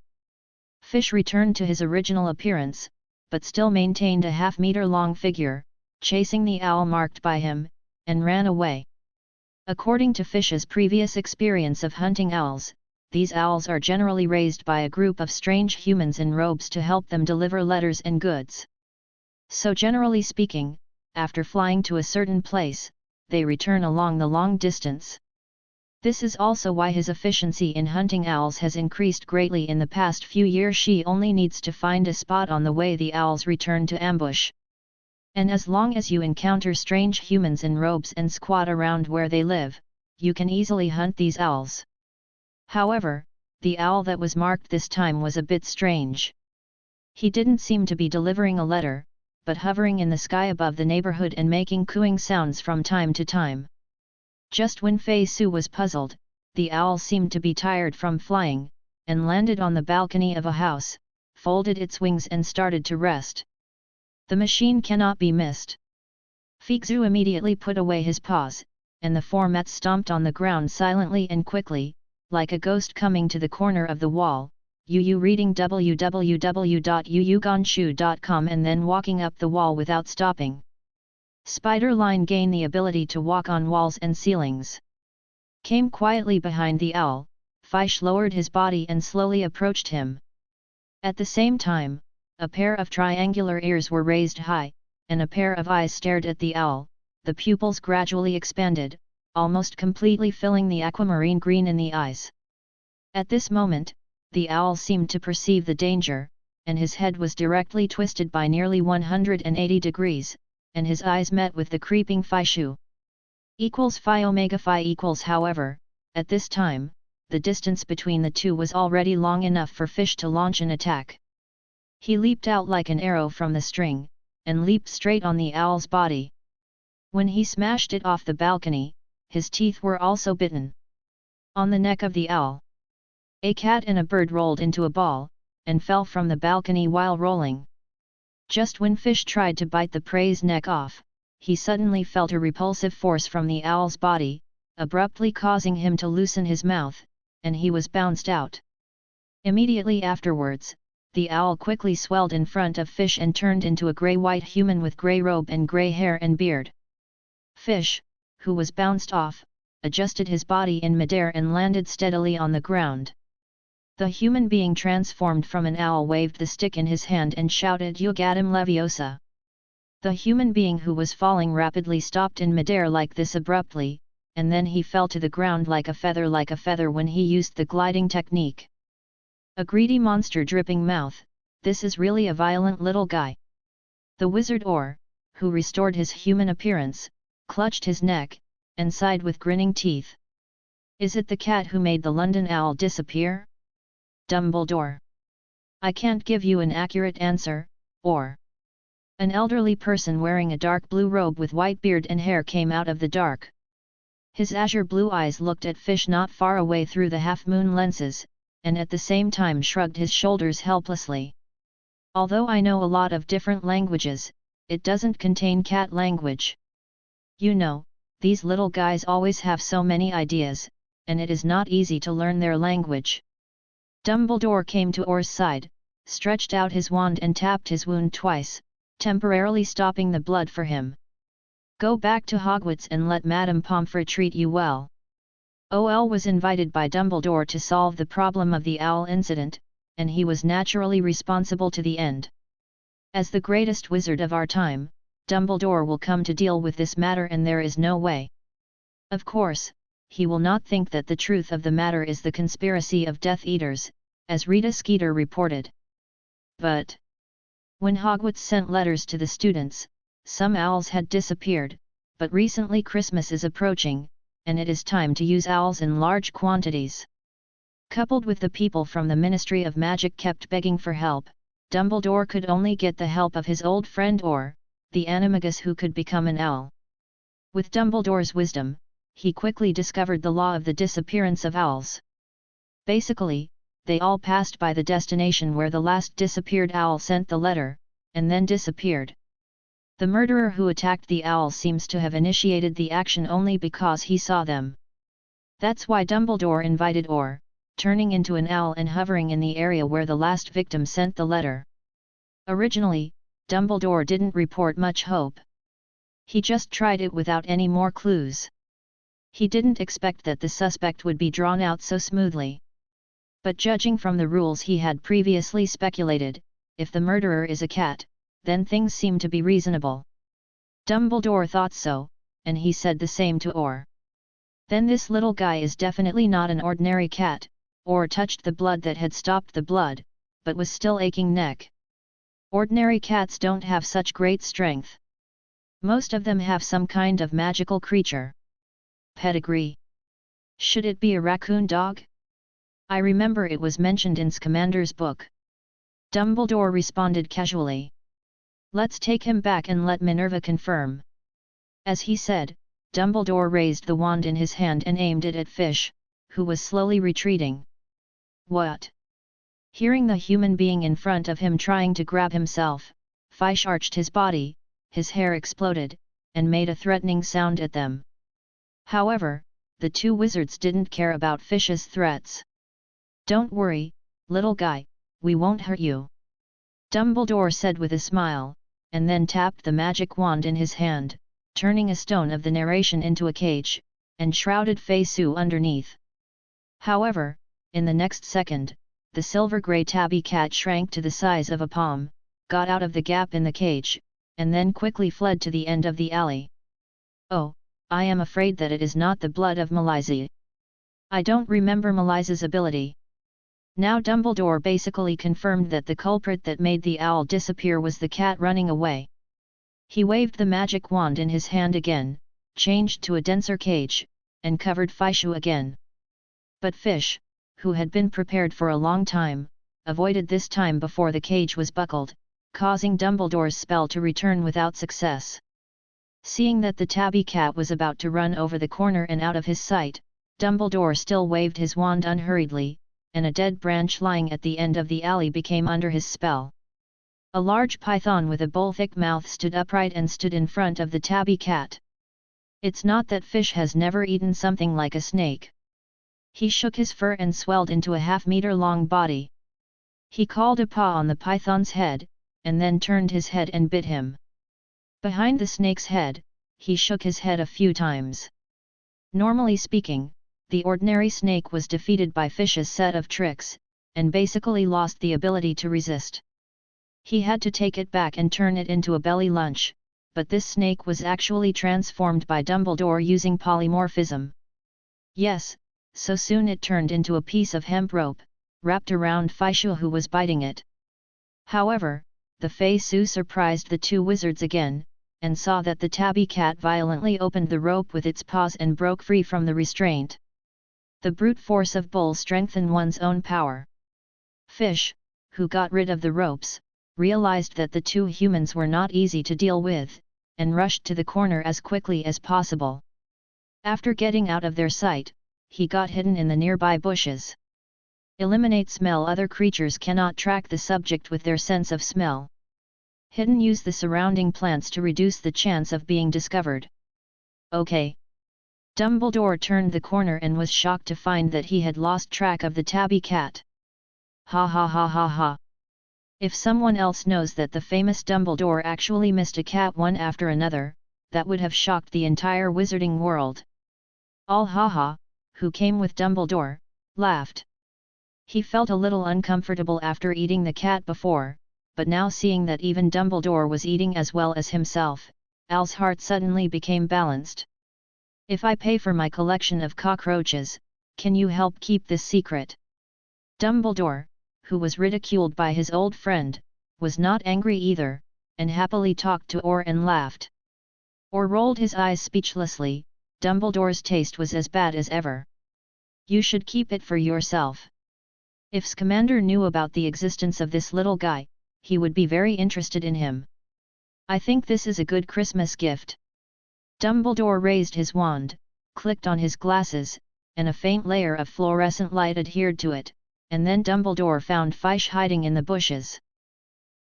Fish returned to his original appearance, but still maintained a half-meter-long figure, chasing the owl marked by him, and ran away. According to Fish's previous experience of hunting owls, these owls are generally raised by a group of strange humans in robes to help them deliver letters and goods. So generally speaking, after flying to a certain place, they return along the long distance. This is also why his efficiency in hunting owls has increased greatly in the past few years. She only needs to find a spot on the way the owls return to ambush. And as long as you encounter strange humans in robes and squat around where they live, you can easily hunt these owls. However, the owl that was marked this time was a bit strange. He didn't seem to be delivering a letter, but hovering in the sky above the neighborhood and making cooing sounds from time to time. Just when Fei Su was puzzled, the owl seemed to be tired from flying, and landed on the balcony of a house, folded its wings and started to rest. The machine cannot be missed. Feizu immediately put away his paws, and the format stomped on the ground silently and quickly, like a ghost coming to the corner of the wall. Yu reading www.yuyugonshu.com and then walking up the wall without stopping. Spider Line gained the ability to walk on walls and ceilings. Came quietly behind the owl, Fish lowered his body and slowly approached him. At the same time, a pair of triangular ears were raised high, and a pair of eyes stared at the owl. The pupils gradually expanded, almost completely filling the aquamarine green in the eyes. At this moment, the owl seemed to perceive the danger, and his head was directly twisted by nearly 180 degrees, and his eyes met with the creeping Fishu. Equals Phi Omega Phi equals. However, at this time, the distance between the two was already long enough for Fish to launch an attack. He leaped out like an arrow from the string, and leaped straight on the owl's body. When he smashed it off the balcony, his teeth were also bitten. On the neck of the owl, a cat and a bird rolled into a ball, and fell from the balcony while rolling. Just when Fish tried to bite the prey's neck off, he suddenly felt a repulsive force from the owl's body, abruptly causing him to loosen his mouth, and he was bounced out. Immediately afterwards, the owl quickly swelled in front of Fish and turned into a grey-white human with grey robe and grey hair and beard. Fish, who was bounced off, adjusted his body in midair and landed steadily on the ground. The human being transformed from an owl waved the stick in his hand and shouted Yugadam Leviosa. The human being who was falling rapidly stopped in midair like this abruptly, and then he fell to the ground like a feather when he used the gliding technique. A greedy monster dripping mouth, this is really a violent little guy. The wizard who restored his human appearance, clutched his neck, and sighed with grinning teeth. Is it the cat who made the London owl disappear? Dumbledore. I can't give you an accurate answer, or. An elderly person wearing a dark blue robe with white beard and hair came out of the dark. His azure blue eyes looked at Fish not far away through the half-moon lenses, and at the same time shrugged his shoulders helplessly. Although I know a lot of different languages, it doesn't contain cat language. You know, these little guys always have so many ideas, and it is not easy to learn their language. Dumbledore came to Orr's side, stretched out his wand and tapped his wound twice, temporarily stopping the blood for him. Go back to Hogwarts and let Madame Pomfrey treat you well. OL was invited by Dumbledore to solve the problem of the owl incident, and he was naturally responsible to the end. As the greatest wizard of our time, Dumbledore will come to deal with this matter, and there is no way. Of course, he will not think that the truth of the matter is the conspiracy of Death Eaters, as Rita Skeeter reported. But when Hogwarts sent letters to the students, some owls had disappeared, but recently Christmas is approaching, and it is time to use owls in large quantities. Coupled with the people from the Ministry of Magic kept begging for help, Dumbledore could only get the help of his old friend the animagus who could become an owl. With Dumbledore's wisdom, he quickly discovered the law of the disappearance of owls. Basically, they all passed by the destination where the last disappeared owl sent the letter, and then disappeared. The murderer who attacked the owl seems to have initiated the action only because he saw them. That's why Dumbledore invited turning into an owl and hovering in the area where the last victim sent the letter. Originally, Dumbledore didn't report much hope. He just tried it without any more clues. He didn't expect that the suspect would be drawn out so smoothly. But judging from the rules he had previously speculated, if the murderer is a cat, then things seem to be reasonable. Dumbledore thought so, and he said the same to Then this little guy is definitely not an ordinary cat. Touched the blood that had stopped the blood, but was still aching neck. Ordinary cats don't have such great strength. Most of them have some kind of magical creature. Pedigree. Should it be a raccoon dog? I remember it was mentioned in Scamander's book. Dumbledore responded casually. Let's take him back and let Minerva confirm. As he said, Dumbledore raised the wand in his hand and aimed it at Fish, who was slowly retreating. What? Hearing the human being in front of him trying to grab himself, Fish arched his body, his hair exploded, and made a threatening sound at them. However, the two wizards didn't care about Fish's threats. Don't worry, little guy, we won't hurt you, Dumbledore said with a smile, and then tapped the magic wand in his hand, turning a stone of the narration into a cage, and shrouded Fei Su underneath. However, in the next second, the silver-grey tabby cat shrank to the size of a palm, got out of the gap in the cage, and then quickly fled to the end of the alley. Oh, I am afraid that it is not the blood of Maliza. I don't remember Maliza's ability. Now Dumbledore basically confirmed that the culprit that made the owl disappear was the cat running away. He waved the magic wand in his hand again, changed to a denser cage, and covered Fishu again. But Fish, who had been prepared for a long time, avoided this time before the cage was buckled, causing Dumbledore's spell to return without success. Seeing that the tabby cat was about to run over the corner and out of his sight, Dumbledore still waved his wand unhurriedly, and a dead branch lying at the end of the alley became under his spell. A large python with a bull-thick mouth stood upright and stood in front of the tabby cat. It's not that Fish has never eaten something like a snake. He shook his fur and swelled into a half-meter-long body. He called a paw on the python's head, and then turned his head and bit him. Behind the snake's head, he shook his head a few times. Normally speaking, the ordinary snake was defeated by Fish's set of tricks, and basically lost the ability to resist. He had to take it back and turn it into a belly lunch, but this snake was actually transformed by Dumbledore using polymorphism. Yes, so soon it turned into a piece of hemp rope, wrapped around Fishu who was biting it. However, the Fei Su surprised the two wizards again, and saw that the tabby cat violently opened the rope with its paws and broke free from the restraint. The brute force of bull strengthened one's own power. Fish, who got rid of the ropes, realized that the two humans were not easy to deal with, and rushed to the corner as quickly as possible. After getting out of their sight, he got hidden in the nearby bushes. Eliminate smell. Other creatures cannot track the subject with their sense of smell. Hidden. Use the surrounding plants to reduce the chance of being discovered. Okay. Dumbledore turned the corner and was shocked to find that he had lost track of the tabby cat. Ha ha ha ha ha. If someone else knows that the famous Dumbledore actually missed a cat one after another, that would have shocked the entire wizarding world. All haha, who came with Dumbledore, laughed. He felt a little uncomfortable after eating the cat before, but now seeing that even Dumbledore was eating as well as himself, Al's heart suddenly became balanced. If I pay for my collection of cockroaches, can you help keep this secret? Dumbledore, who was ridiculed by his old friend, was not angry either, and happily talked to Orr and laughed. Orr rolled his eyes speechlessly. Dumbledore's taste was as bad as ever. You should keep it for yourself. If Scamander knew about the existence of this little guy, he would be very interested in him. I think this is a good Christmas gift. Dumbledore raised his wand, clicked on his glasses, and a faint layer of fluorescent light adhered to it, and then Dumbledore found Fish hiding in the bushes.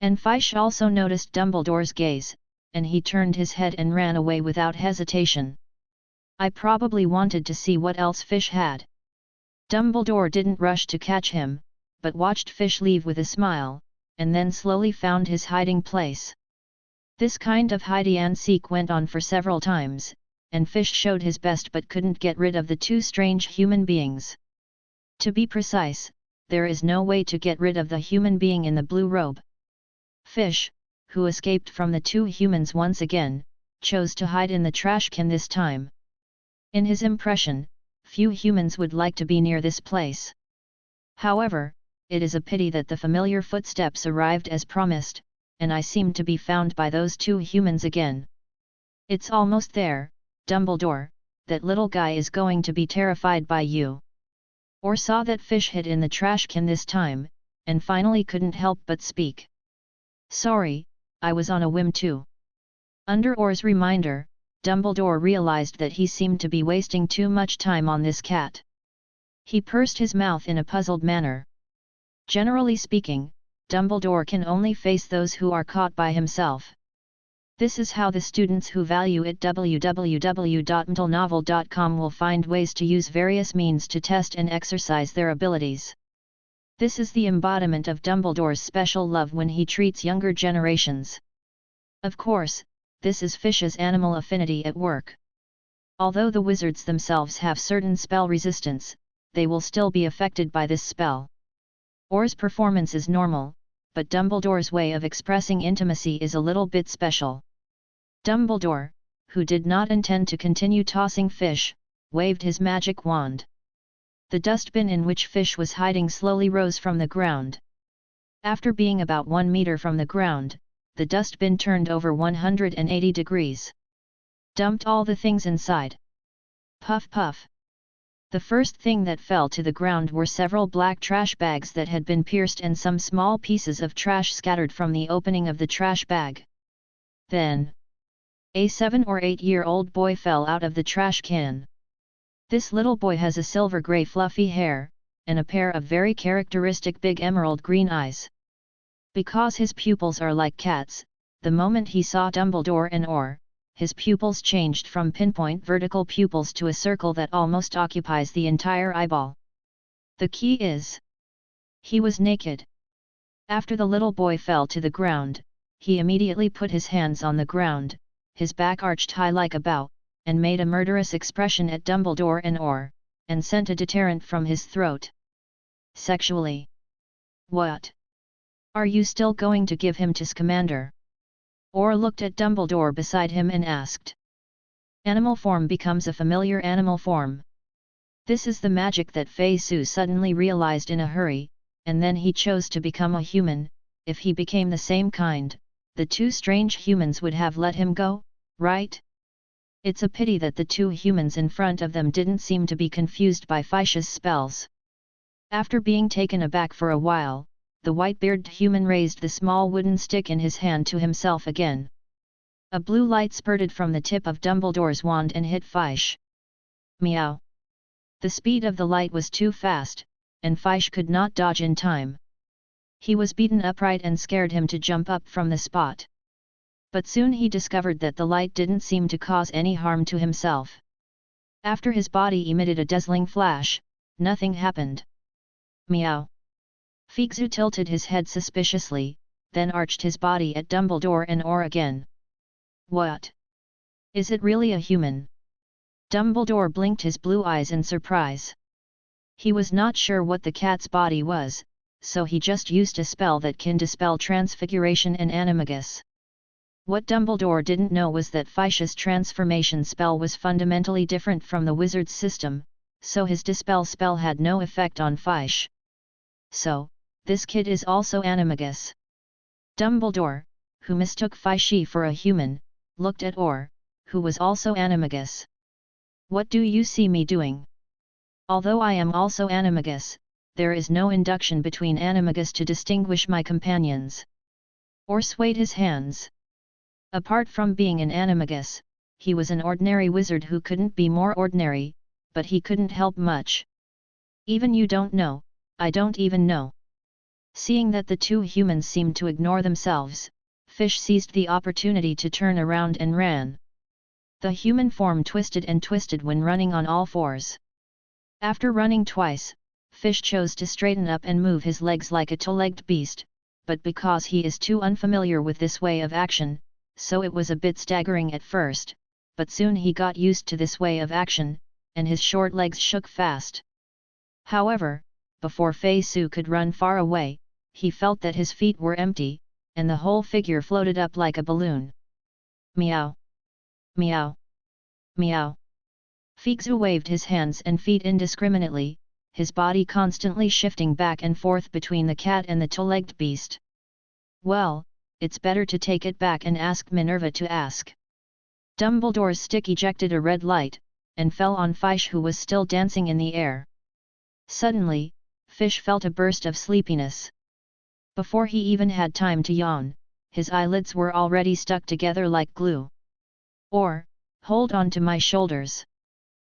And Fish also noticed Dumbledore's gaze, and he turned his head and ran away without hesitation. I probably wanted to see what else Fish had. Dumbledore didn't rush to catch him, but watched Fish leave with a smile, and then slowly found his hiding place. This kind of hide-and-seek went on for several times, and Fish showed his best but couldn't get rid of the two strange human beings. To be precise, there is no way to get rid of the human being in the blue robe. Fish, who escaped from the two humans once again, chose to hide in the trash can this time. In his impression, few humans would like to be near this place. However, it is a pity that the familiar footsteps arrived as promised, and I seemed to be found by those two humans again. It's almost there, Dumbledore, that little guy is going to be terrified by you. Or saw that Fish hid in the trash can this time, and finally couldn't help but speak. Sorry, I was on a whim too. Under Or's reminder, Dumbledore realized that he seemed to be wasting too much time on this cat. He pursed his mouth in a puzzled manner. Generally speaking, Dumbledore can only face those who are caught by himself. This is how the students who value it www.mtlnovel.com will find ways to use various means to test and exercise their abilities. This is the embodiment of Dumbledore's special love when he treats younger generations. Of course, this is Fish's animal affinity at work. Although the wizards themselves have certain spell resistance, they will still be affected by this spell. Or's performance is normal, but Dumbledore's way of expressing intimacy is a little bit special. Dumbledore, who did not intend to continue tossing Fish, waved his magic wand. The dustbin in which Fish was hiding slowly rose from the ground. After being about 1 meter from the ground, the dustbin turned over 180 degrees. Dumped all the things inside. Puff puff. The first thing that fell to the ground were several black trash bags that had been pierced and some small pieces of trash scattered from the opening of the trash bag. Then, a 7 or 8-year-old boy fell out of the trash can. This little boy has a silver-gray fluffy hair, and a pair of very characteristic big emerald green eyes. Because his pupils are like cats, the moment he saw Dumbledore and Or, his pupils changed from pinpoint vertical pupils to a circle that almost occupies the entire eyeball. The key is, he was naked. After the little boy fell to the ground, he immediately put his hands on the ground, his back arched high like a bow, and made a murderous expression at Dumbledore and Or, and sent a deterrent from his throat. Sexually. What? Are you still going to give him to Scamander? Or looked at Dumbledore beside him and asked. Animal form becomes a familiar animal form. This is the magic that Fei Su suddenly realized in a hurry, and then he chose to become a human. If he became the same kind, the two strange humans would have let him go, right? It's a pity that the two humans in front of them didn't seem to be confused by Fish's spells. After being taken aback for a while, the white-bearded human raised the small wooden stick in his hand to himself again. A blue light spurted from the tip of Dumbledore's wand and hit Fish. Meow. The speed of the light was too fast, and Fish could not dodge in time. He was beaten upright and scared him to jump up from the spot. But soon he discovered that the light didn't seem to cause any harm to himself. After his body emitted a dazzling flash, nothing happened. Meow. Figzu tilted his head suspiciously, then arched his body at Dumbledore and Or again. What? Is it really a human? Dumbledore blinked his blue eyes in surprise. He was not sure what the cat's body was, so he just used a spell that can dispel transfiguration and animagus. What Dumbledore didn't know was that Fish's transformation spell was fundamentally different from the wizard's system, so his dispel spell had no effect on Fish. So, this kid is also animagus. Dumbledore, who mistook Fishi for a human, looked at Or, who was also animagus. What do you see me doing? Although I am also animagus, there is no induction between animagus to distinguish my companions. Or swayed his hands. Apart from being an animagus, he was an ordinary wizard who couldn't be more ordinary, but he couldn't help much. Even you don't know, I don't even know. Seeing that the two humans seemed to ignore themselves, Fish seized the opportunity to turn around and ran. The human form twisted and twisted when running on all fours. After running twice, Fish chose to straighten up and move his legs like a two-legged beast, but because he is too unfamiliar with this way of action, so it was a bit staggering at first, but soon he got used to this way of action, and his short legs shook fast. However, before Fei Su could run far away, he felt that his feet were empty, and the whole figure floated up like a balloon. Meow! Meow! Meow! Figzu waved his hands and feet indiscriminately, his body constantly shifting back and forth between the cat and the two-legged beast. Well, it's better to take it back and ask Minerva to ask. Dumbledore's stick ejected a red light, and fell on Fish, who was still dancing in the air. Suddenly, Fish felt a burst of sleepiness. Before he even had time to yawn, his eyelids were already stuck together like glue. Or, hold on to my shoulders.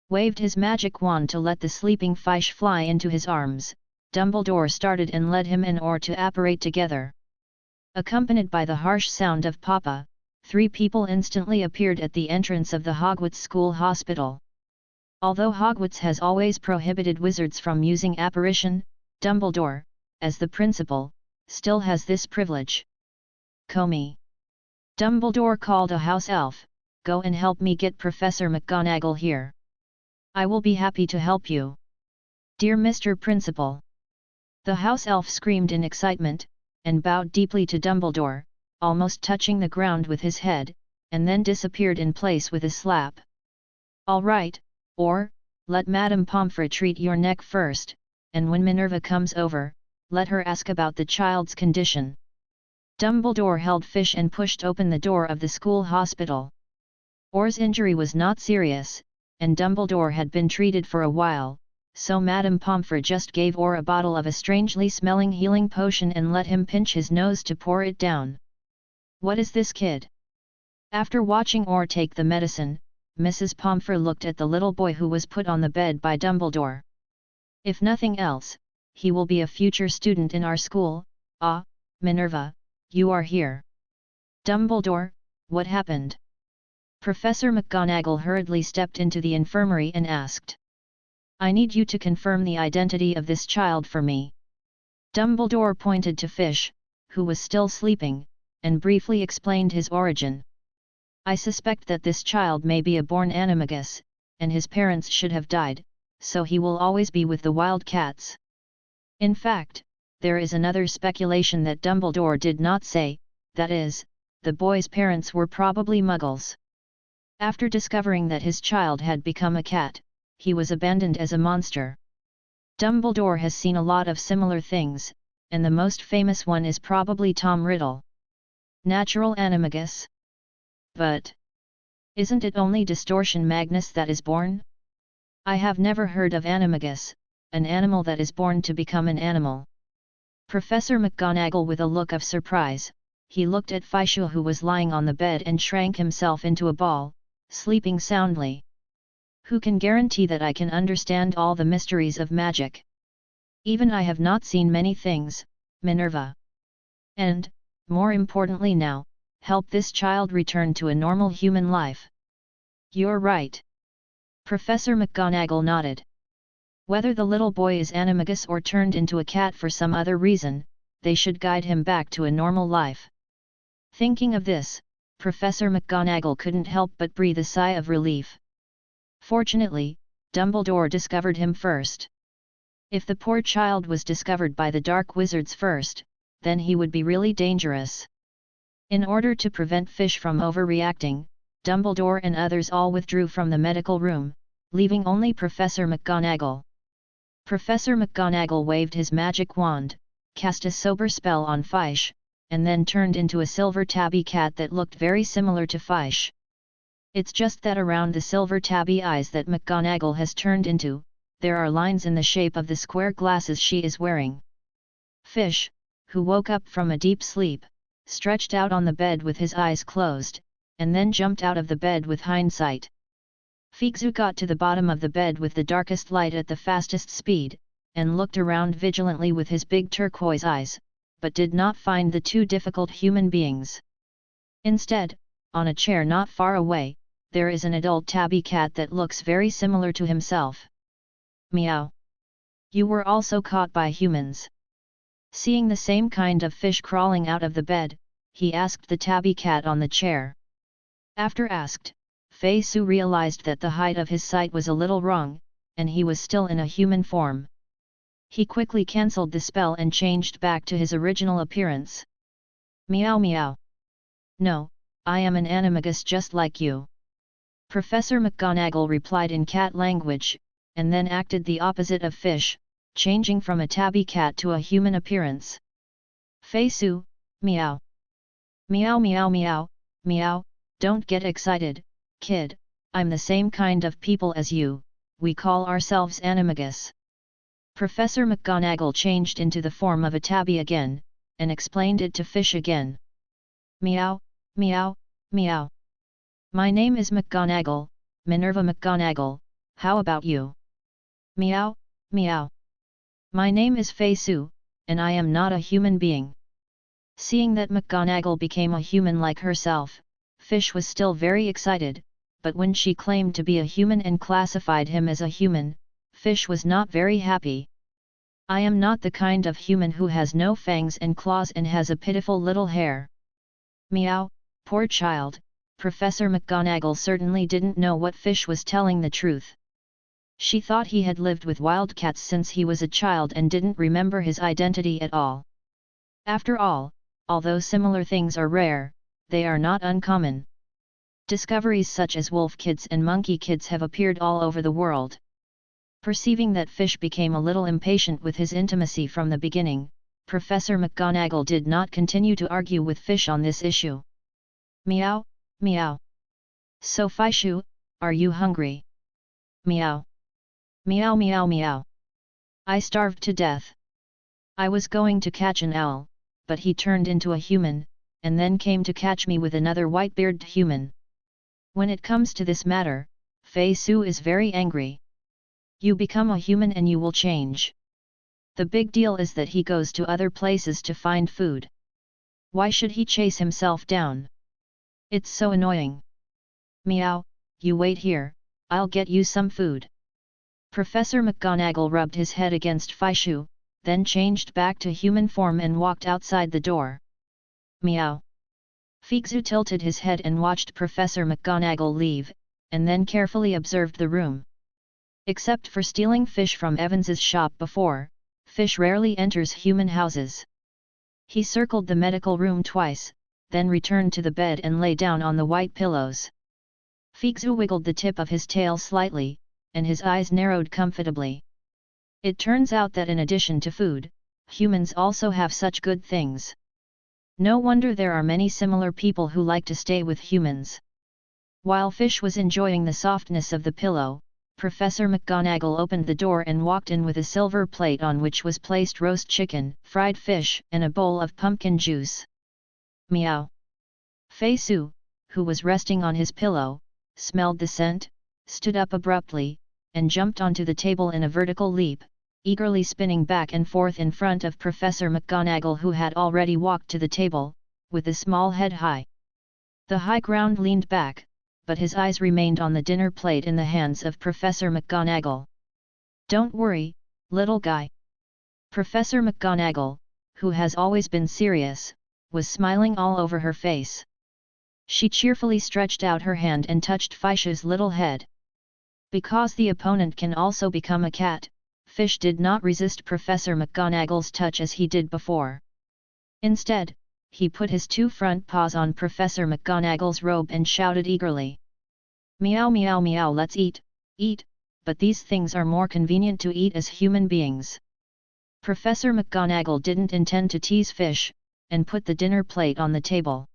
Waved his magic wand to let the sleeping Fish fly into his arms. Dumbledore started and led him and Or to apparate together. Accompanied by the harsh sound of Papa, 3 people instantly appeared at the entrance of the Hogwarts School Hospital. Although Hogwarts has always prohibited wizards from using apparition, Dumbledore, as the principal, still has this privilege. Comey. Dumbledore called a house elf, go and help me get Professor McGonagall here. I will be happy to help you. Dear Mr. Principal. The house elf screamed in excitement, and bowed deeply to Dumbledore, almost touching the ground with his head, and then disappeared in place with a slap. All right, or, let Madame Pomfrey treat your neck first, and when Minerva comes over, let her ask about the child's condition. Dumbledore held Fish and pushed open the door of the school hospital. Or's injury was not serious, and Dumbledore had been treated for a while, so Madame Pomfrey just gave Or a bottle of a strangely smelling healing potion and let him pinch his nose to pour it down. What is this kid? After watching Or take the medicine, Mrs. Pomfrey looked at the little boy who was put on the bed by Dumbledore. If nothing else, he will be a future student in our school. Ah, Minerva, you are here. Dumbledore, what happened? Professor McGonagall hurriedly stepped into the infirmary and asked. I need you to confirm the identity of this child for me. Dumbledore pointed to Fish, who was still sleeping, and briefly explained his origin. I suspect that this child may be a born animagus, and his parents should have died, so he will always be with the wild cats. In fact, there is another speculation that Dumbledore did not say, that is, the boy's parents were probably muggles. After discovering that his child had become a cat, he was abandoned as a monster. Dumbledore has seen a lot of similar things, and the most famous one is probably Tom Riddle. Natural animagus? But isn't it only Distortion Magnus that is born? I have never heard of animagus, an animal that is born to become an animal. Professor McGonagall with a look of surprise, he looked at Fichu who was lying on the bed and shrank himself into a ball, sleeping soundly. Who can guarantee that I can understand all the mysteries of magic? Even I have not seen many things, Minerva. And, more importantly now, help this child return to a normal human life. You're right. Professor McGonagall nodded. Whether the little boy is animagus or turned into a cat for some other reason, they should guide him back to a normal life. Thinking of this, Professor McGonagall couldn't help but breathe a sigh of relief. Fortunately, Dumbledore discovered him first. If the poor child was discovered by the dark wizards first, then he would be really dangerous. In order to prevent Fish from overreacting, Dumbledore and others all withdrew from the medical room, leaving only Professor McGonagall. Professor McGonagall waved his magic wand, cast a sober spell on Fish, and then turned into a silver tabby cat that looked very similar to Fish. It's just that around the silver tabby eyes that McGonagall has turned into, there are lines in the shape of the square glasses she is wearing. Fish, who woke up from a deep sleep, stretched out on the bed with his eyes closed, and then jumped out of the bed with hindsight. Figzu got to the bottom of the bed with the darkest light at the fastest speed, and looked around vigilantly with his big turquoise eyes, but did not find the 2 difficult human beings. Instead, on a chair not far away, there is an adult tabby cat that looks very similar to himself. Meow. You were also caught by humans. Seeing the same kind of fish crawling out of the bed, he asked the tabby cat on the chair. After asked, Fei Su realized that the height of his sight was a little wrong, and he was still in a human form. He quickly cancelled the spell and changed back to his original appearance. Meow meow. No, I am an animagus just like you. Professor McGonagall replied in cat language, and then acted the opposite of Fish, changing from a tabby cat to a human appearance. Fei Su, meow. Meow meow meow, meow, don't get excited, kid, I'm the same kind of people as you, we call ourselves animagus. Professor McGonagall changed into the form of a tabby again, and explained it to Fish again. Meow, meow, meow. My name is McGonagall, Minerva McGonagall, how about you? Meow, meow. My name is Fei Su, and I am not a human being. Seeing that McGonagall became a human like herself, Fish was still very excited, but when she claimed to be a human and classified him as a human, Fish was not very happy. I am not the kind of human who has no fangs and claws and has a pitiful little hair. Meow, poor child, Professor McGonagall certainly didn't know what Fish was telling the truth. She thought he had lived with wildcats since he was a child and didn't remember his identity at all. After all, although similar things are rare, they are not uncommon. Discoveries such as wolf kids and monkey kids have appeared all over the world. Perceiving that Fish became a little impatient with his intimacy from the beginning, Professor McGonagall did not continue to argue with Fish on this issue. Meow, meow. So Fishu, are you hungry? Meow. Meow meow meow. I starved to death. I was going to catch an owl, but he turned into a human, and then came to catch me with another white-bearded human. When it comes to this matter, Fei Su is very angry. You become a human and you will change. The big deal is that he goes to other places to find food. Why should he chase himself down? It's so annoying. Meow, you wait here, I'll get you some food. Professor McGonagall rubbed his head against Fishu, then changed back to human form and walked outside the door. Meow. Figzu tilted his head and watched Professor McGonagall leave, and then carefully observed the room. Except for stealing fish from Evans's shop before, Fish rarely enters human houses. He circled the medical room twice, then returned to the bed and lay down on the white pillows. Figzu wiggled the tip of his tail slightly, and his eyes narrowed comfortably. It turns out that in addition to food, humans also have such good things. No wonder there are many similar people who like to stay with humans. While Fish was enjoying the softness of the pillow, Professor McGonagall opened the door and walked in with a silver plate on which was placed roast chicken, fried fish, and a bowl of pumpkin juice. Meow. Fei Su, who was resting on his pillow, smelled the scent, stood up abruptly, and jumped onto the table in a vertical leap, eagerly spinning back and forth in front of Professor McGonagall, who had already walked to the table, with a small head high. The high ground leaned back, but his eyes remained on the dinner plate in the hands of Professor McGonagall. Don't worry, little guy. Professor McGonagall, who has always been serious, was smiling all over her face. She cheerfully stretched out her hand and touched Fishu's little head. Because the opponent can also become a cat, Fish did not resist Professor McGonagall's touch as he did before. Instead, he put his two front paws on Professor McGonagall's robe and shouted eagerly. Meow meow meow, let's eat, eat, but these things are more convenient to eat as human beings. Professor McGonagall didn't intend to tease Fish, and put the dinner plate on the table.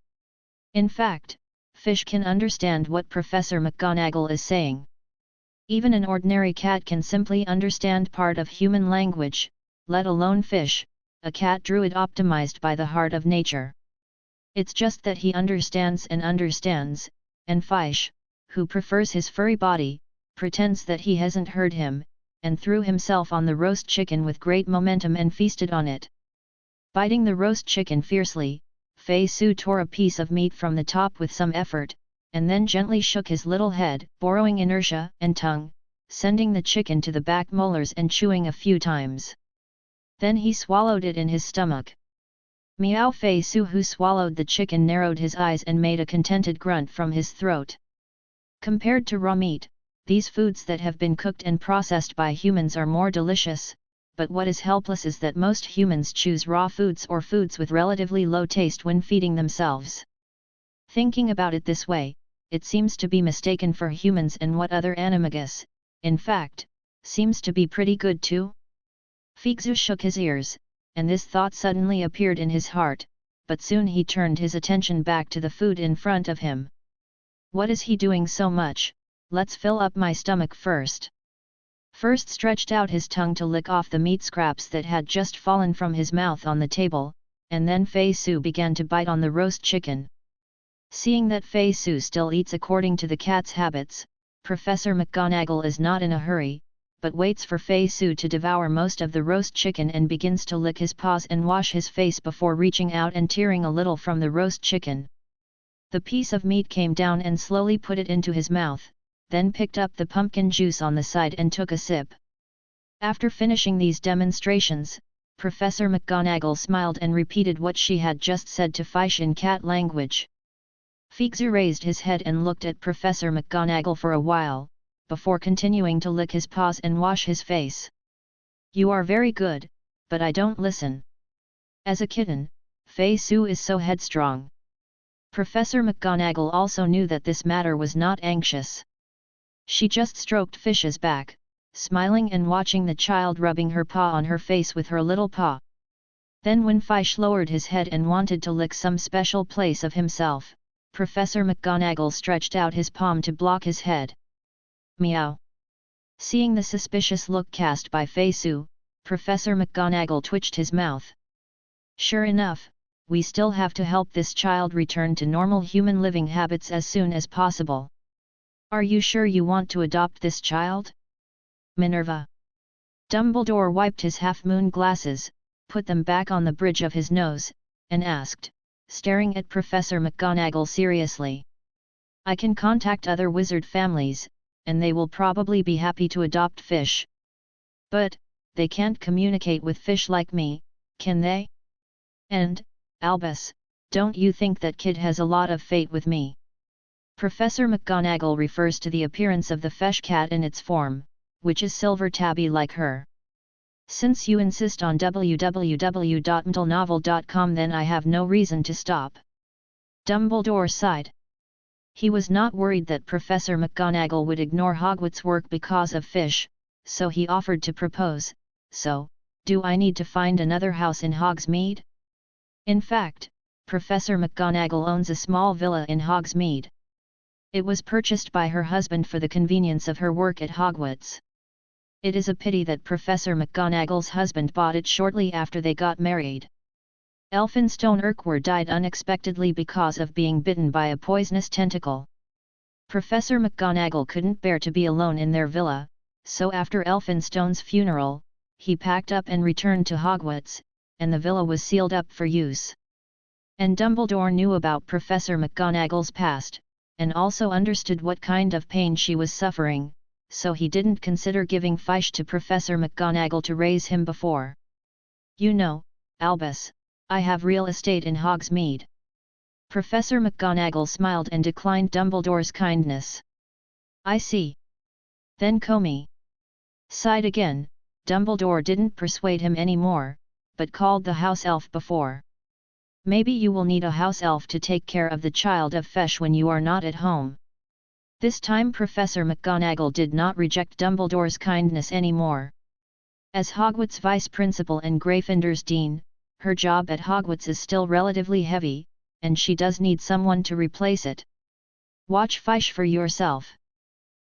In fact, Fish can understand what Professor McGonagall is saying. Even an ordinary cat can simply understand part of human language, let alone Fish, a cat druid optimized by the heart of nature. It's just that he understands, and Fish, who prefers his furry body, pretends that he hasn't heard him, and threw himself on the roast chicken with great momentum and feasted on it. Biting the roast chicken fiercely, Fei Su tore a piece of meat from the top with some effort, and then gently shook his little head, borrowing inertia and tongue, sending the chicken to the back molars and chewing a few times. Then he swallowed it in his stomach. Meow. Fei Su, who swallowed the chicken, narrowed his eyes and made a contented grunt from his throat. Compared to raw meat, these foods that have been cooked and processed by humans are more delicious, but what is helpless is that most humans choose raw foods or foods with relatively low taste when feeding themselves. Thinking about it this way, it seems to be mistaken for humans, and what other animagus, in fact, seems to be pretty good too? Figzu shook his ears, and this thought suddenly appeared in his heart, but soon he turned his attention back to the food in front of him. What is he doing so much? Let's fill up my stomach first. First stretched out his tongue to lick off the meat scraps that had just fallen from his mouth on the table, and then Fei Su began to bite on the roast chicken, Seeing that Fei Su still eats according to the cat's habits, Professor McGonagall is not in a hurry, but waits for Fei Su to devour most of the roast chicken and begins to lick his paws and wash his face before reaching out and tearing a little from the roast chicken. The piece of meat came down and slowly put it into his mouth, then picked up the pumpkin juice on the side and took a sip. After finishing these demonstrations, Professor McGonagall smiled and repeated what she had just said to Faish in cat language. Figzu raised his head and looked at Professor McGonagall for a while, before continuing to lick his paws and wash his face. "You are very good, but I don't listen. As a kitten, Fei Su is so headstrong." Professor McGonagall also knew that this matter was not anxious. She just stroked Fish's back, smiling and watching the child rubbing her paw on her face with her little paw. Then when Fish lowered his head and wanted to lick some special place of himself, Professor McGonagall stretched out his palm to block his head. Meow. Seeing the suspicious look cast by Fei Su, Professor McGonagall twitched his mouth. "Sure enough, we still have to help this child return to normal human living habits as soon as possible. Are you sure you want to adopt this child?" Minerva. Dumbledore wiped his half-moon glasses, put them back on the bridge of his nose, and asked, staring at Professor McGonagall seriously. "I can contact other wizard families, and they will probably be happy to adopt Fish. But, they can't communicate with fish like me, can they? And, Albus, don't you think that kid has a lot of fate with me?" Professor McGonagall refers to the appearance of the Fesh cat in its form, which is silver tabby like her. "Since you insist on www.mtlnovel.com, then I have no reason to stop." Dumbledore sighed. He was not worried that Professor McGonagall would ignore Hogwarts work because of Fish, so he offered to propose. "So, do I need to find another house in Hogsmeade?" In fact, Professor McGonagall owns a small villa in Hogsmeade. It was purchased by her husband for the convenience of her work at Hogwarts. It is a pity that Professor McGonagall's husband bought it shortly after they got married. Elphinstone Urquhart died unexpectedly because of being bitten by a poisonous tentacle. Professor McGonagall couldn't bear to be alone in their villa, so after Elphinstone's funeral, he packed up and returned to Hogwarts, and the villa was sealed up for use. And Dumbledore knew about Professor McGonagall's past, and also understood what kind of pain she was suffering, so he didn't consider giving Fish to Professor McGonagall to raise him before. "You know, Albus, I have real estate in Hogsmeade." Professor McGonagall smiled and declined Dumbledore's kindness. "I see. Then Comey." Sighed again, Dumbledore didn't persuade him anymore, but called the house elf before. "Maybe you will need a house elf to take care of the child of Fesh when you are not at home." This time Professor McGonagall did not reject Dumbledore's kindness anymore. As Hogwarts Vice Principal and Gryffindor's Dean, her job at Hogwarts is still relatively heavy, and she does need someone to replace it. Watch Fish for yourself.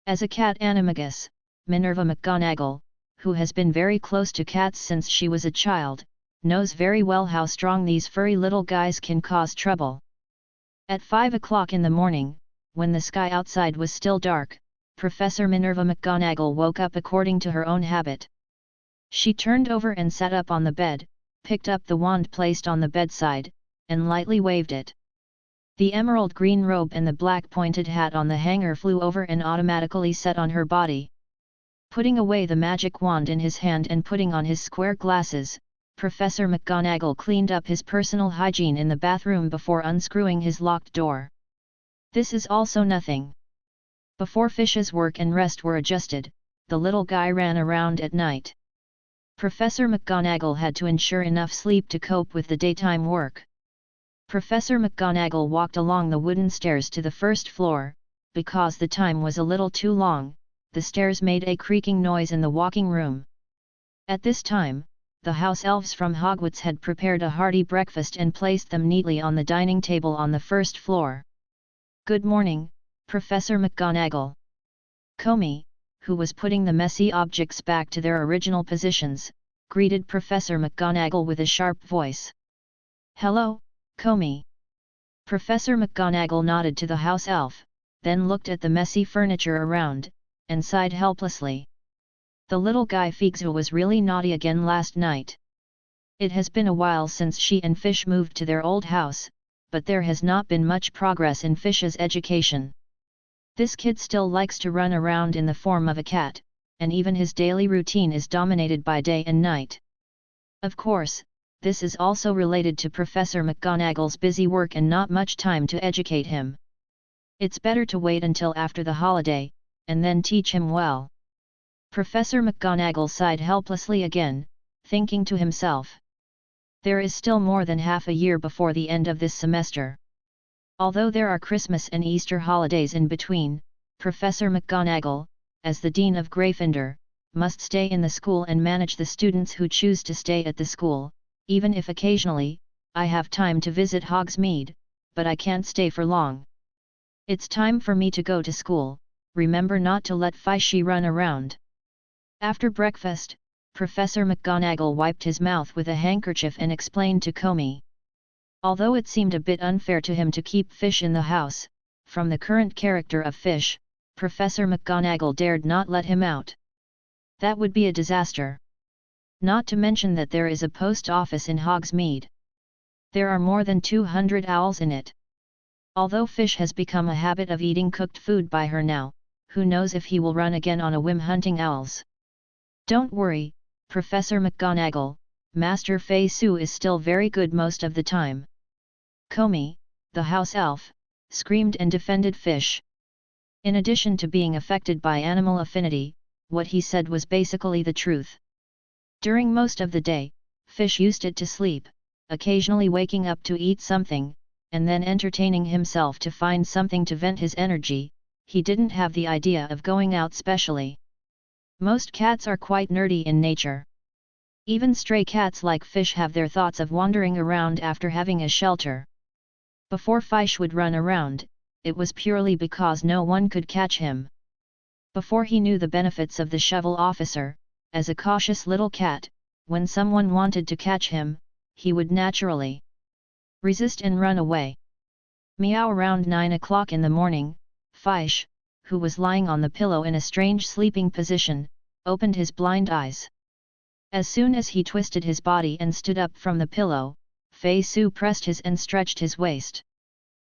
As a cat animagus, Minerva McGonagall, who has been very close to cats since she was a child, knows very well how strong these furry little guys can cause trouble. At 5 o'clock in the morning, when the sky outside was still dark, Professor Minerva McGonagall woke up according to her own habit. She turned over and sat up on the bed, picked up the wand placed on the bedside, and lightly waved it. The emerald green robe and the black pointed hat on the hanger flew over and automatically set on her body. Putting away the magic wand in his hand and putting on his square glasses, Professor McGonagall cleaned up his personal hygiene in the bathroom before unscrewing his locked door. This is also nothing. Before Fish's work and rest were adjusted, the little guy ran around at night. Professor McGonagall had to ensure enough sleep to cope with the daytime work. Professor McGonagall walked along the wooden stairs to the first floor. Because the time was a little too long, the stairs made a creaking noise in the walking room. At this time, the house elves from Hogwarts had prepared a hearty breakfast and placed them neatly on the dining table on the first floor. "Good morning, Professor McGonagall." Comey, who was putting the messy objects back to their original positions, greeted Professor McGonagall with a sharp voice. "Hello, Comey." Professor McGonagall nodded to the house elf, then looked at the messy furniture around, and sighed helplessly. The little guy Figzu was really naughty again last night. It has been a while since she and Fish moved to their old house, but there has not been much progress in Fish's education. This kid still likes to run around in the form of a cat, and even his daily routine is dominated by day and night. Of course, this is also related to Professor McGonagall's busy work and not much time to educate him. It's better to wait until after the holiday, and then teach him well. Professor McGonagall sighed helplessly again, thinking to himself. There is still more than half a year before the end of this semester. Although there are Christmas and Easter holidays in between, Professor McGonagall, as the Dean of Gryffindor, must stay in the school and manage the students who choose to stay at the school, even if occasionally, I have time to visit Hogsmeade, but I can't stay for long. It's time for me to go to school, remember not to let Fishy run around. After breakfast, Professor McGonagall wiped his mouth with a handkerchief and explained to Comey. Although it seemed a bit unfair to him to keep Fish in the house, from the current character of Fish, Professor McGonagall dared not let him out. That would be a disaster. Not to mention that there is a post office in Hogsmeade. There are more than 200 owls in it. Although Fish has become a habit of eating cooked food by her now, who knows if he will run again on a whim hunting owls. Don't worry, Professor McGonagall, Master Fei Su is still very good most of the time. Comey, the house elf, screamed and defended Fish. In addition to being affected by animal affinity, what he said was basically the truth. During most of the day, Fish used it to sleep, occasionally waking up to eat something, and then entertaining himself to find something to vent his energy. He didn't have the idea of going out specially. Most cats are quite nerdy in nature. Even stray cats like Fish have their thoughts of wandering around after having a shelter. Before Fish would run around, it was purely because no one could catch him. Before he knew the benefits of the shovel officer, as a cautious little cat, when someone wanted to catch him, he would naturally resist and run away. Meow. Around 9 o'clock in the morning, Fish, who was lying on the pillow in a strange sleeping position, opened his blind eyes. As soon as he twisted his body and stood up from the pillow, Fei Su pressed his and stretched his waist.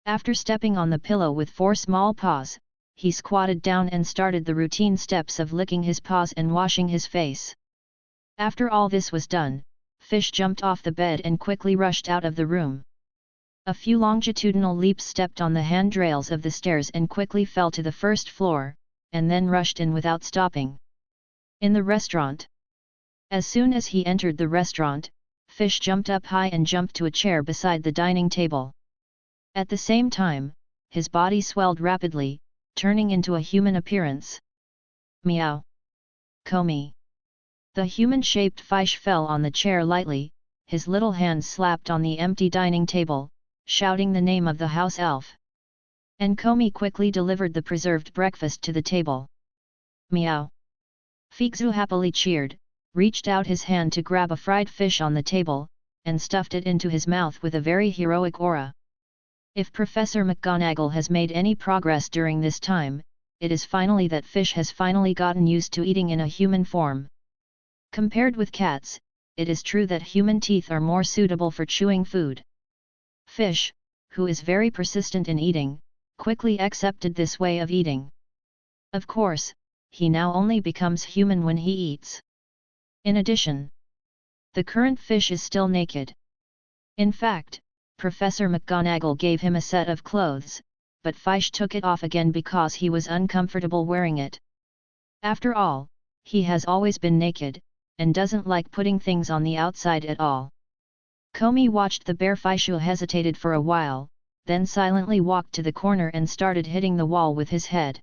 After stepping on the pillow with 4 small paws, he squatted down and started the routine steps of licking his paws and washing his face. After all this was done, Fish jumped off the bed and quickly rushed out of the room. A few longitudinal leaps stepped on the handrails of the stairs and quickly fell to the first floor, and then rushed in without stopping. In the restaurant. As soon as he entered the restaurant, Fish jumped up high and jumped to a chair beside the dining table. At the same time, his body swelled rapidly, turning into a human appearance. Meow. Comey. The human-shaped Fish fell on the chair lightly, his little hands slapped on the empty dining table, shouting the name of the house elf. And Comey quickly delivered the preserved breakfast to the table. Meow. Figzu happily cheered, reached out his hand to grab a fried fish on the table, and stuffed it into his mouth with a very heroic aura. If Professor McGonagall has made any progress during this time, it is finally that Fish has finally gotten used to eating in a human form. Compared with cats, it is true that human teeth are more suitable for chewing food. Fish, who is very persistent in eating, quickly accepted this way of eating. Of course, he now only becomes human when he eats. In addition, the current Fish is still naked. In fact, Professor McGonagall gave him a set of clothes, but Fish took it off again because he was uncomfortable wearing it. After all, he has always been naked, and doesn't like putting things on the outside at all. Comey watched the bear Fish, who hesitated for a while, then silently walked to the corner and started hitting the wall with his head.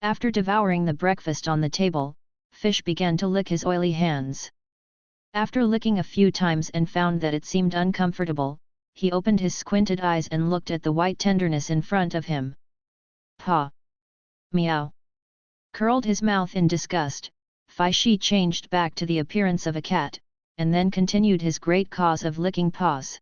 After devouring the breakfast on the table, Fish began to lick his oily hands. After licking a few times and found that it seemed uncomfortable, he opened his squinted eyes and looked at the white tenderness in front of him. Paw! Meow! Curled his mouth in disgust, Fishy changed back to the appearance of a cat, and then continued his great cause of licking paws.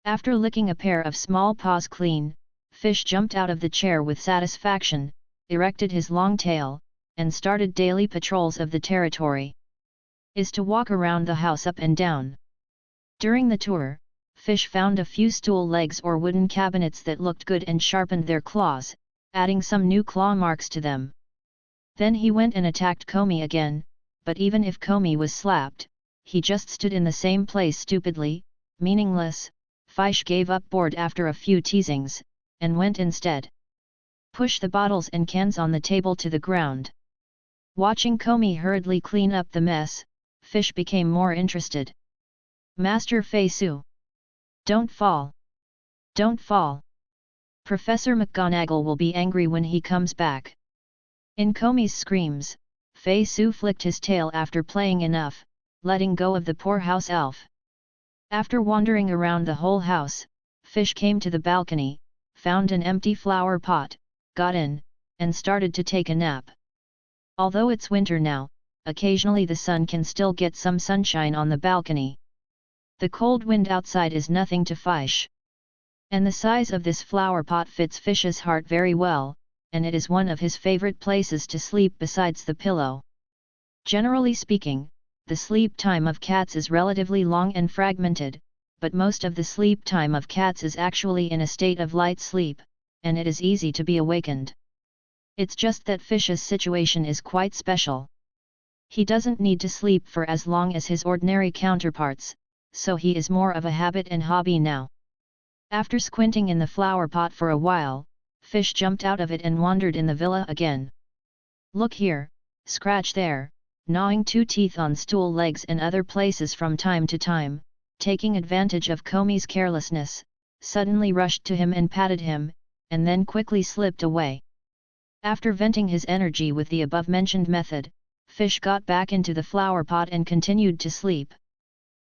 After licking a pair of small paws clean, Fish jumped out of the chair with satisfaction, erected his long tail, and started daily patrols of the territory. Is to walk around the house up and down. During the tour, Fish found a few stool legs or wooden cabinets that looked good and sharpened their claws, adding some new claw marks to them. Then he went and attacked Comey again, but even if Comey was slapped, he just stood in the same place stupidly, meaningless. Fish gave up bored after a few teasings, and went instead. Push the bottles and cans on the table to the ground. Watching Comey hurriedly clean up the mess, Fish became more interested. Master Fei Su. Don't fall. Don't fall. Professor McGonagall will be angry when he comes back. In Comey's screams, Fei Su flicked his tail after playing enough, letting go of the poor house elf. After wandering around the whole house, Fish came to the balcony, found an empty flower pot, got in, and started to take a nap. Although it's winter now, occasionally the sun can still get some sunshine on the balcony. The cold wind outside is nothing to Fish. And the size of this flower pot fits Fish's heart very well, and it is one of his favorite places to sleep besides the pillow. Generally speaking, the sleep time of cats is relatively long and fragmented, but most of the sleep time of cats is actually in a state of light sleep, and it is easy to be awakened. It's just that Fish's situation is quite special. He doesn't need to sleep for as long as his ordinary counterparts, so he is more of a habit and hobby now. After squinting in the flower pot for a while, Fish jumped out of it and wandered in the villa again. Look here, scratch there, gnawing two teeth on stool legs and other places from time to time, taking advantage of Comey's carelessness, suddenly rushed to him and patted him, and then quickly slipped away. After venting his energy with the above-mentioned method, Fish got back into the flower pot and continued to sleep.